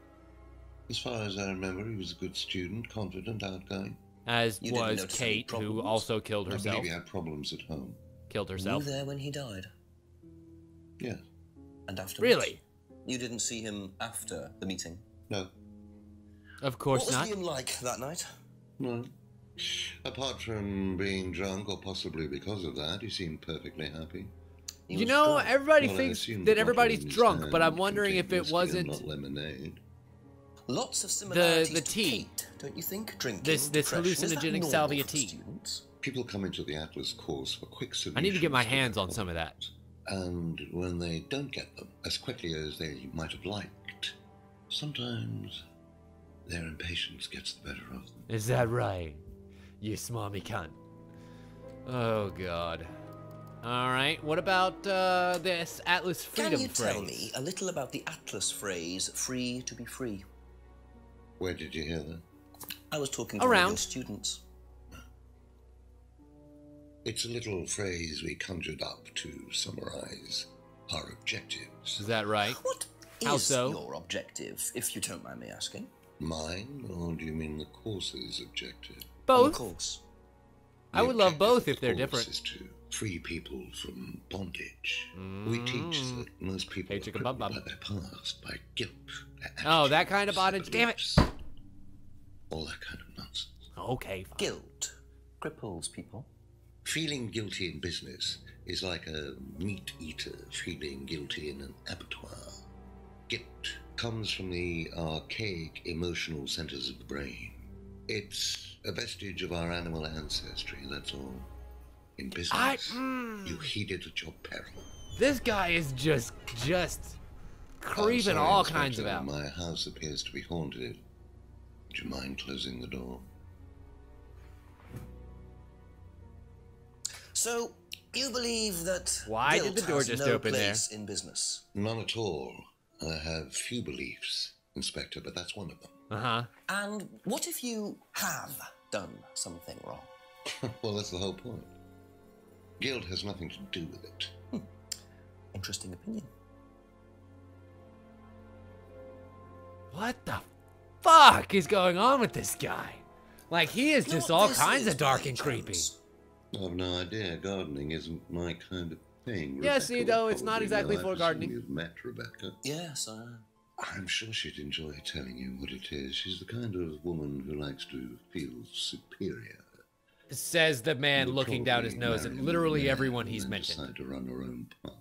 as far as I remember, he was a good student, confident, outgoing. As You didn't was notice any Kate, who problems? also killed I herself. believe he had problems at home. Killed Were you herself. there when he died? Yes. And afterwards? Really? You didn't see him after the meeting? No. Of course What not. was Liam like that night? No. Apart from being drunk, or possibly because of that, he seemed perfectly happy. He You was know, drunk. everybody Well, I thinks assume the that bottle everybody's in his drunk, but I'm hand wondering if contained it whiskey and wasn't not lemonade. Lots of similarities the to tea. Kate, don't you think? Drinking, This depression, is that hallucinogenic normal salvia for tea. students? People come into the Atlas course for quick solutions. I need to get my to hands their on some of that. problems. And when they don't get them as quickly as they might have liked, sometimes their impatience gets the better of them. Is that right? You smarmy cunt. Oh, God. All right, what about this Atlas freedom Can you phrase? tell me a little about the Atlas phrase, free to be free? Where did you hear that? I was talking to one of Around. your students. It's a little phrase we conjured up to summarize our objectives. Is that right? What How is so? your objective, if you don't mind me asking? Mine, or do you mean the course's objective? On the Both. course. I would love objective both of if they're the course different. is to free people from bondage. We teach that most people are crippled by their past, by guilt. Oh, that kind of bondage, damn it. All that kind of nonsense. Okay. Fine. Guilt cripples people. Feeling guilty in business is like a meat eater feeling guilty in an abattoir. Guilt comes from the archaic emotional centers of the brain. It's a vestige of our animal ancestry, that's all. In business, you heed it at your peril. This guy is just creeping sorry, all Inspector, kinds of out. My house appears to be haunted. Would you mind closing the door? So, you believe that Why guilt did the door has just no open there? place in business? None at all. I have few beliefs, Inspector, but that's one of them. Uh-huh. And what if you have done something wrong? Well, that's the whole point. Guilt has nothing to do with it. Interesting opinion. What the fuck is going on with this guy? Like, he is just all kinds of dark and creepy. I've no idea. Gardening isn't my kind of thing. Yes, Rebecca you know, would it's not probably exactly know. for I presume gardening. You've met Rebecca. Yes, I'm sure she'd enjoy telling you what it is. She's the kind of woman who likes to feel superior. Says the man looking down his nose at literally everyone he's and mentioned. Decide to run her own pub.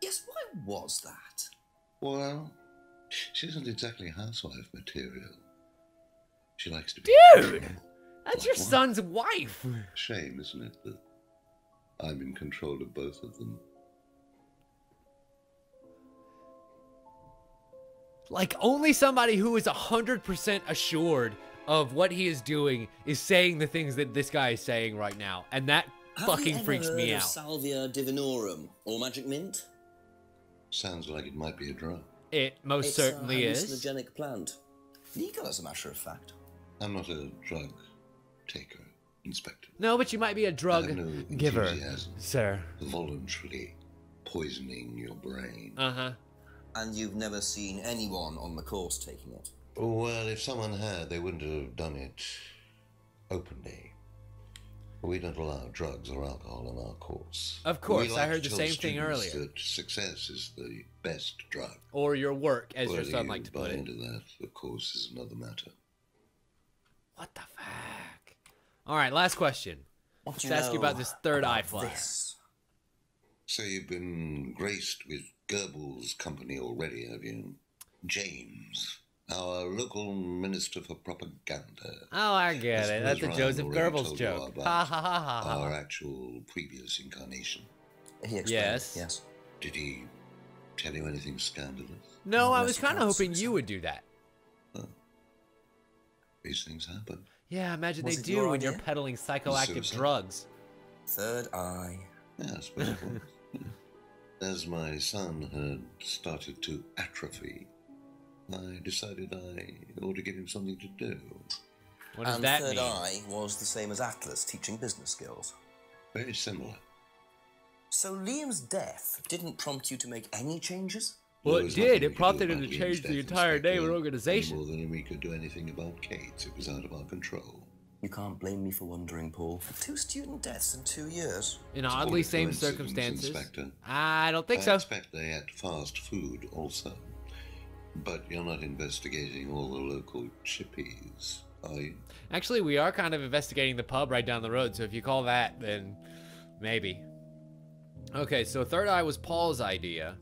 Yes, why was that? Well, she isn't exactly housewife material. She likes to be... Dude! That's your son's wife! Shame, isn't it, that I'm in control of both of them? Like, only somebody who is 100% assured of what he is doing is saying the things that this guy is saying right now. And that fucking freaks me out. Salvia divinorum or magic mint? Sounds like it might be a drug. It most certainly is. It's a hallucinogenic plant. Legal, as a matter of fact. I'm not a drug taker, Inspector. No, but you might be a drug giver, enthusiasm sir. for voluntarily poisoning your brain. Uh-huh. And you've never seen anyone on the course taking it? Well, if someone had, they wouldn't have done it openly. We don't allow drugs or alcohol on our course. Of course, We like I heard to the tell same thing students earlier. That success is the best drug. Or your work, as your Whether son you liked to buy put it. into that, of course, is another matter. What the fuck? All right, last question. What do Let's ask you about this third eye about flyer. this? So you've been graced with Goebbels' company already, have you? James, our local minister for propaganda. Oh, I get it. That's a Ryan Joseph already Goebbels told you joke. about Ha ha ha ha ha. Our actual previous incarnation. He explained. Yes. Yes. Did he tell you anything scandalous? No, I Yes, was of kind of course. hoping you would do that. These things happen. Yeah, imagine Was they it do your when you're idea? peddling psychoactive Suicide? drugs. Third eye. Yeah, I suppose it was. As my son had started to atrophy, I decided I ought to give him something to do. What does And that third mean? eye was the same as Atlas, teaching business skills. Very similar. So Liam's death didn't prompt you to make any changes? Well, There it was did. nothing we It could prompted do him to about change Liam's the death, entire name of Inspector, the organization. Any more than we could do anything about Kate's. It was out of our control. You can't blame me for wondering, Paul. 2 student deaths in 2 years. In It's oddly all a same coincidence, circumstances. Inspector. I don't think I so. expect they ate fast food also. But you're not investigating all the local chippies, are you? Actually, we are kind of investigating the pub right down the road, so if you call that, then maybe. Okay, so third eye was Paul's idea,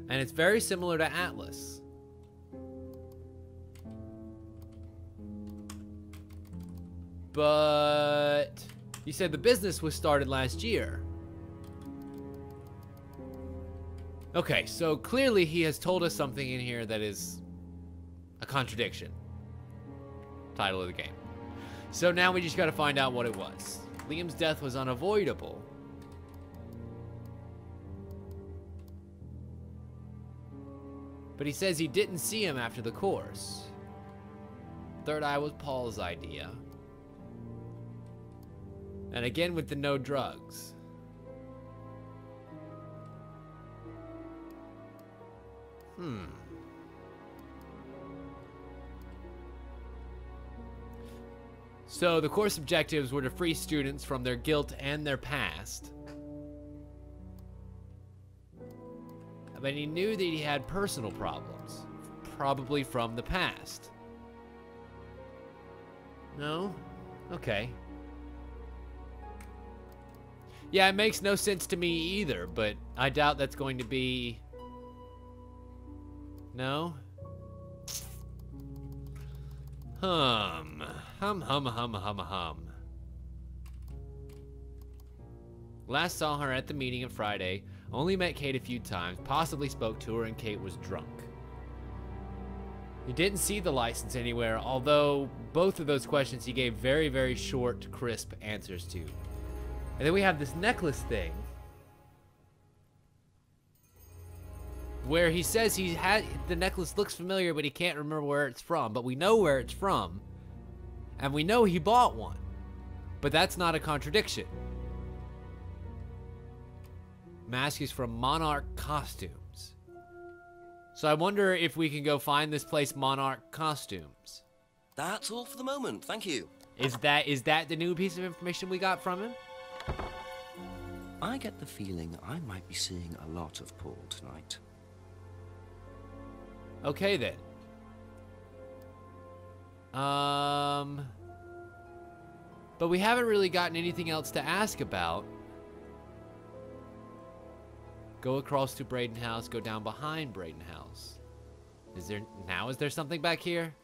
and it's very similar to Atlas. But you said the business was started last year. Okay, so clearly he has told us something in here that is a contradiction. Title of the game. So now we just gotta find out what it was. Liam's death was unavoidable. But he says he didn't see him after the course. Third eye was Paul's idea. And again with the no drugs. So the course objectives were to free students from their guilt and their past. but he knew that he had personal problems, probably from the past. No? Okay. Yeah, it makes no sense to me either, but I doubt that's going to be... No? Hum. Last saw her at the meeting on Friday. Only met Kate a few times, possibly spoke to her, and Kate was drunk. He didn't see the license anywhere, although both of those questions he gave very, very short, crisp answers to. And then we have this necklace thing, where he says he had the necklace looks familiar, but he can't remember where it's from. But we know where it's from, and we know he bought one. But that's not a contradiction. Mask is from Monarch Costumes. So I wonder if we can go find this place, Monarch Costumes. That's all for the moment, thank you. Is that the new piece of information we got from him? I get the feeling I might be seeing a lot of Paul tonight. Okay then. But we haven't really gotten anything else to ask about. Go across to Braden House, go down behind Braden House. Is there something back here?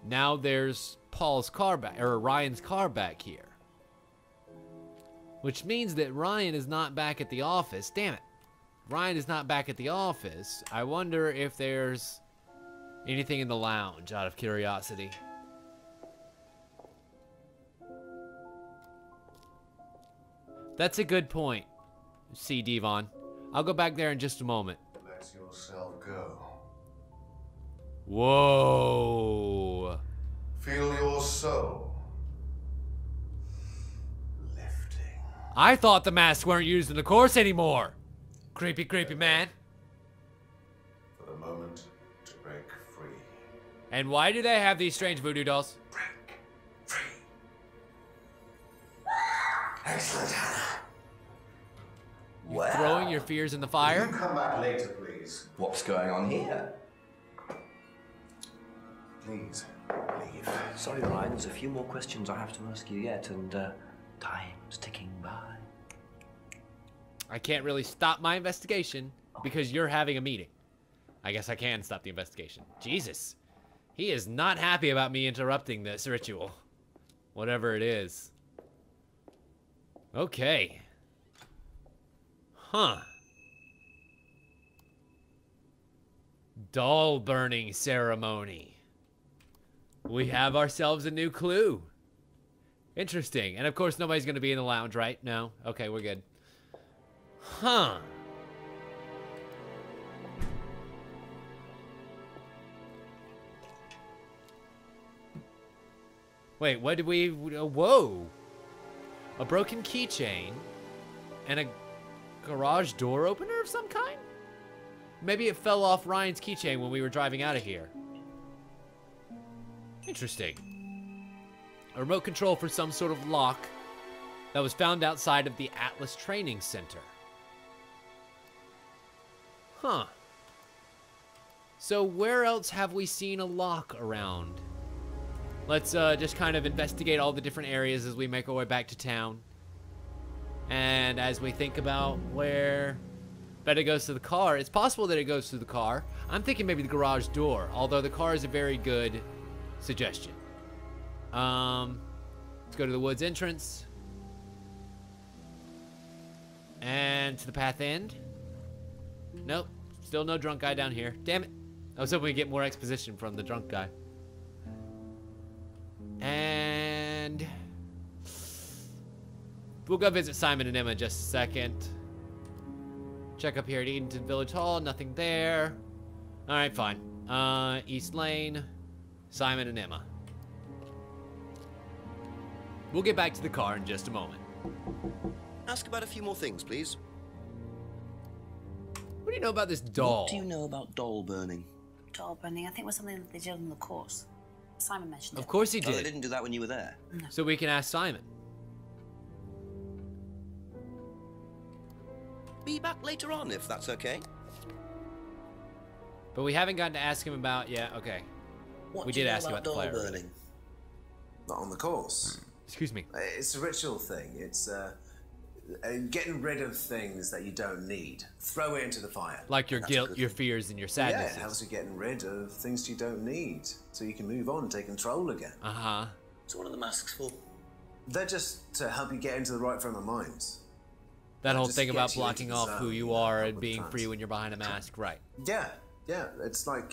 Now there's Paul's car back, or Ryan's car back here. Which means that Ryan is not back at the office. Damn it. Ryan is not back at the office. I wonder if there's anything in the lounge, out of curiosity. That's a good point, C. Devon. I'll go back there in just a moment. Let yourself go. Whoa. Feel your soul. I thought the masks weren't used in the course anymore. Creepy, creepy man. For the moment, to break free. And why do they have these strange voodoo dolls? Break free. Excellent, Hannah. You throwing your fears in the fire? Will you come back later, please? What's going on here? Please, leave. Sorry, Ryan, there's a few more questions I have to ask you yet, and time's ticking by. I can't really stop my investigation because you're having a meeting. I guess I can stop the investigation. Jesus. He is not happy about me interrupting this ritual. Whatever it is. Okay. Huh. Doll burning ceremony. We have ourselves a new clue. Interesting. And of course nobody's going to be in the lounge, right? No? Okay, we're good. Huh. Wait, what did we... whoa. A broken keychain and a garage door opener of some kind? Maybe it fell off Ryan's keychain when we were driving out of here. Interesting. A remote control for some sort of lock that was found outside of the Atlas Training Center. Huh. So where else have we seen a lock around? Let's just kind of investigate all the different areas as we make our way back to town. And as we think about where Betta goes to the car, it's possible that it goes through the car. I'm thinking maybe the garage door, although the car is a very good suggestion. Let's go to the woods entrance. And to the path end. Nope. Still no drunk guy down here. Damn it. I was hoping we'd get more exposition from the drunk guy. And we'll go visit Simon and Emma in just a second. Check up here at Edenton Village Hall. Nothing there. Alright, fine. East Lane. Simon and Emma. We'll get back to the car in just a moment. Ask about a few more things, please. What do you know about this doll? What do you know about doll burning? Doll burning, I think, was something that they did on the course. Simon mentioned it. Of course he Oh, did. they didn't do that when you were there. No. So we can ask Simon. be back later on, if that's okay. But we haven't gotten to ask him about... Yeah, okay. What We do you did know ask him about the doll flare. burning? Not on the course. Excuse me. It's a ritual thing. It's getting rid of things that you don't need. Throw it into the fire. Like your And that's a guilt, good your thing. fears, and your Yeah, sadnesses. it helps you getting rid of things you don't need, so you can move on and take control again. Uh-huh. So what are the masks for? They're just to help you get into the right frame of mind. That whole Just thing about gets you into blocking the off who zone, you you know, are help and with the being trance. free when you're behind a mask. Right. Yeah, yeah. It's like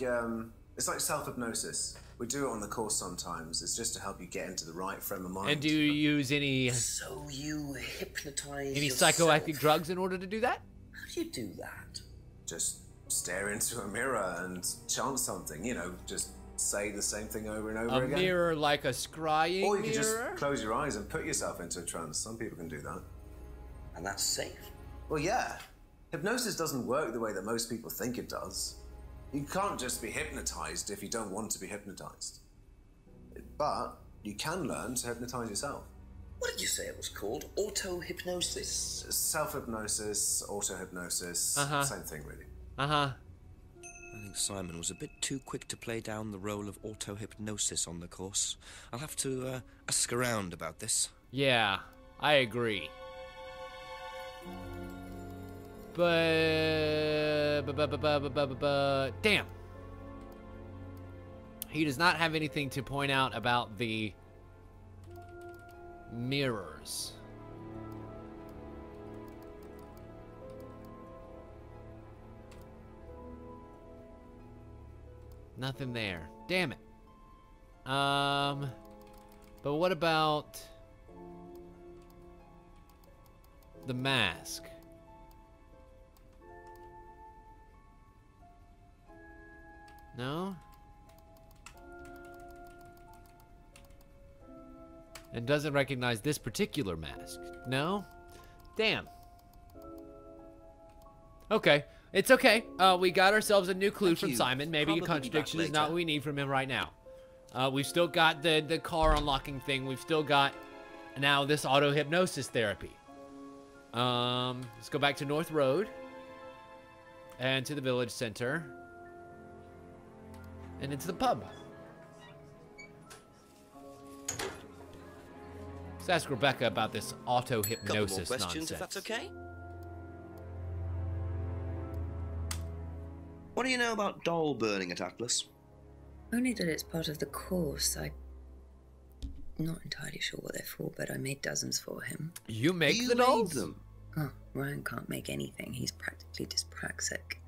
self-hypnosis. We do it on the course sometimes. It's just to help you get into the right frame of mind. And do you use any So you hypnotize any yourself. psychoactive drugs in order to do that? How do you do that? Just stare into a mirror and chant something. You know, just say the same thing over and over A again. mirror like a scrying Or you can mirror? just close your eyes and put yourself into a trance. Some people can do that. And that's safe. Well, yeah. Hypnosis doesn't work the way that most people think it does. You can't just be hypnotized if you don't want to be hypnotized. But you can learn to hypnotize yourself. What did you say it was called? Auto-hypnosis? Self-hypnosis, auto-hypnosis, Uh-huh. same thing really. Uh-huh. I think Simon was a bit too quick to play down the role of auto-hypnosis on the course. I'll have to ask around about this. Yeah, I agree. But damn. He does not have anything to point out about the mirrors. Nothing there. Damn it. But what about the mask? No? And doesn't recognize this particular mask. No? Damn. Okay. It's okay. We got ourselves a new clue Thank from you. Simon. Maybe Probably a be contradiction back is not later. what we need from him right now. We've still got the car unlocking thing. We've still got now this auto hypnosis therapy. Let's go back to North Road and to the village center and into the pub. Let's ask Rebecca about this auto Couple more hypnosis questions, nonsense. if that's okay. What do you know about doll burning at Atlas? Only that it's part of the course. I'm not entirely sure what they're for, but I made dozens for him. You make You the made dolls? them? Oh, Ryan can't make anything. He's practically dyspraxic.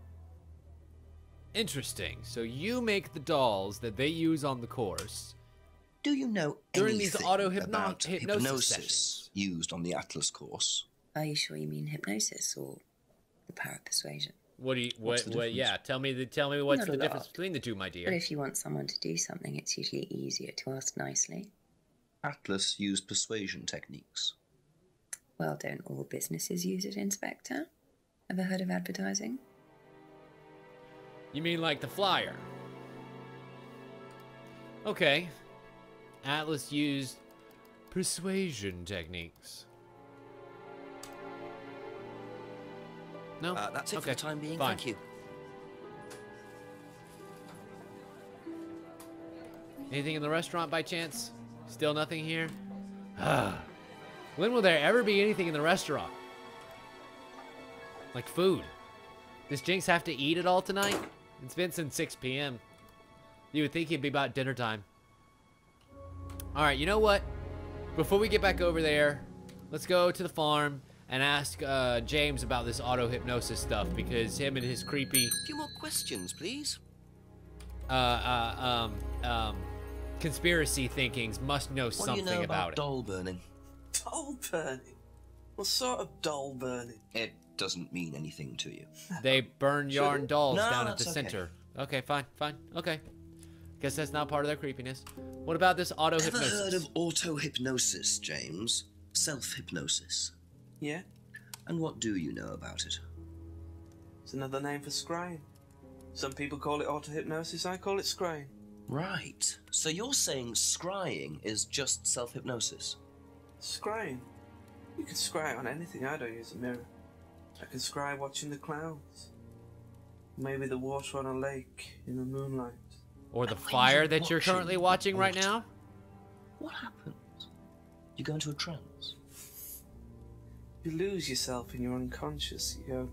Interesting. So you make the dolls that they use on the course. Do you know During these anything auto-hypnosis about hypnosis sessions? used on the Atlas course? Are you sure you mean hypnosis or the power of persuasion? What do you? What's What? the What? Yeah. Tell me what's Not the a difference lot. between the two, my But dear. if you want someone to do something, it's usually easier to ask nicely. Atlas used persuasion techniques. Well, don't all businesses use it, Inspector? Ever heard of advertising? You mean like the flyer? Okay. Atlas used persuasion techniques. No. That's it okay. for the time being. Fine. Thank you. Anything in the restaurant by chance? Still nothing here? When will there ever be anything in the restaurant? Like food. Does Jenks have to eat it all tonight? It's been since 6 p.m. You would think it'd be about dinner time. Alright, you know what? Before we get back over there, let's go to the farm and ask James about this auto-hypnosis stuff, because him and his creepy... A few more questions, please. conspiracy thinkings must know What do something you know about it. doll burning? Doll burning? What sort of doll burning? It doesn't mean anything to you. They burn yarn dolls No, down at the that's okay. center. Okay, fine. Okay. Guess that's not part of their creepiness. What about this auto-hypnosis? Ever heard of auto-hypnosis, James? Self-hypnosis. Yeah, And what do you know about it? it's another name for scrying. Some people call it auto-hypnosis, I call it scrying. Right. So you're saying scrying is just self-hypnosis? Scrying? You can scry on anything, I don't use a mirror. I can scry watching the clouds. Maybe the water on a lake in the moonlight. Or the fire that you're currently watching right now? What happens? You go into a trance? You lose yourself and you're unconscious. You go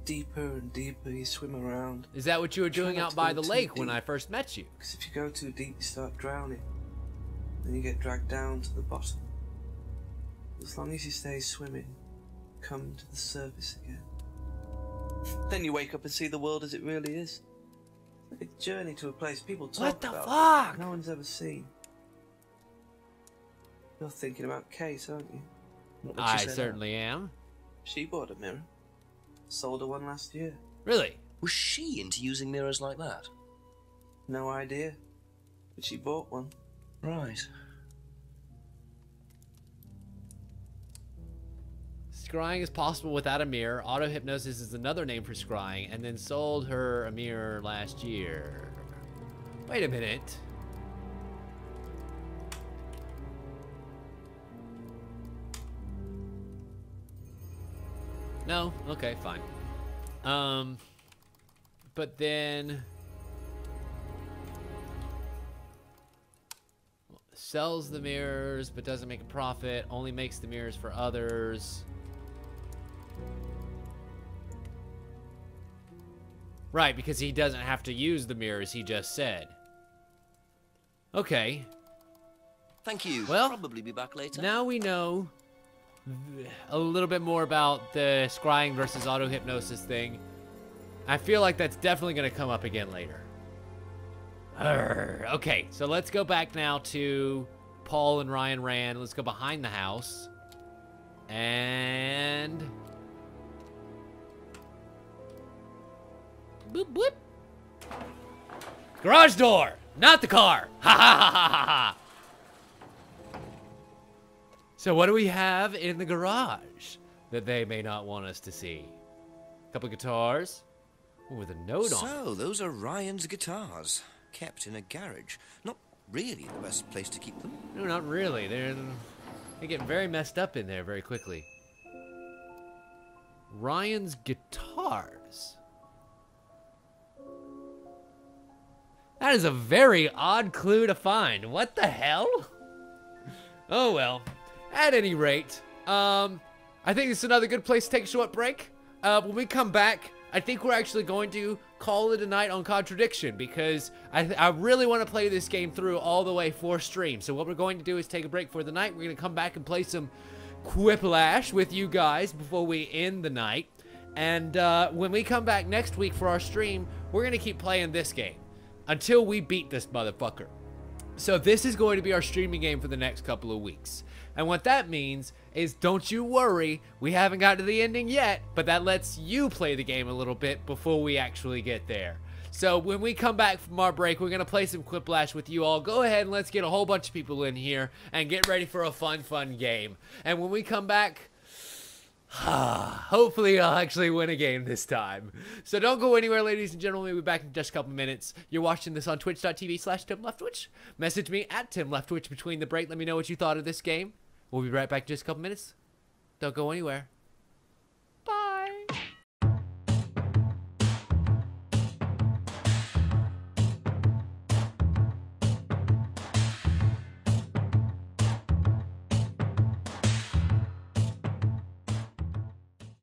deeper and deeper, you swim around. Is that what you were doing out by the lake when I first met you? Because if you go too deep, you start drowning. Then you get dragged down to the bottom. As long as you stay swimming, come to the surface again. Then you wake up and see the world as it really is. Like a journey to a place people talk about. What the fuck? No one's ever seen. You're thinking about Kate, aren't you? I certainly am. She bought a mirror. Sold her one last year. Really? Was she into using mirrors like that? No idea. But she bought one. Right. Scrying is possible without a mirror. Auto-hypnosis is another name for scrying, and then sold her a mirror last year. Wait a minute. No? Okay, fine. But then... sells the mirrors, but doesn't make a profit. Only makes the mirrors for others. Right, because he doesn't have to use the mirrors, he just said. Okay. Thank you. Well, probably be back later. Now we know a little bit more about the scrying versus auto-hypnosis thing. I feel like that's definitely going to come up again later. Okay, so let's go back now to Paul and Ryan Rand. Let's go behind the house. And... boop, boop. Garage door, not the car. Ha ha ha ha ha. So what do we have in the garage that they may not want us to see? A couple of guitars. Ooh, with a note on. So, those are Ryan's guitars, kept in a garage. Not really the best place to keep them. No, not really. They get very messed up in there very quickly. Ryan's guitars. That is a very odd clue to find. What the hell? Oh well. At any rate, I think this is another good place to take a short break. When we come back, I think we're actually going to call it a night on Contradiction because I really want to play this game through all the way for stream. So what we're going to do is take a break for the night. We're going to come back and play some Quiplash with you guys before we end the night. And when we come back next week for our stream, we're going to keep playing this game until we beat this motherfucker. So this is going to be our streaming game for the next couple of weeks. And what that means is, don't you worry, we haven't got to the ending yet, but that lets you play the game a little bit before we actually get there. So when we come back from our break, we're going to play some Quiplash with you all. Go ahead and let's get a whole bunch of people in here and get ready for a fun game. And when we come back, hopefully I'll actually win a game this time. So don't go anywhere, ladies and gentlemen. We'll be back in just a couple minutes. You're watching this on twitch.tv/TimLeftwich. Message me at TimLeftwich between the break. Let me know what you thought of this game. We'll be right back in just a couple minutes. Don't go anywhere.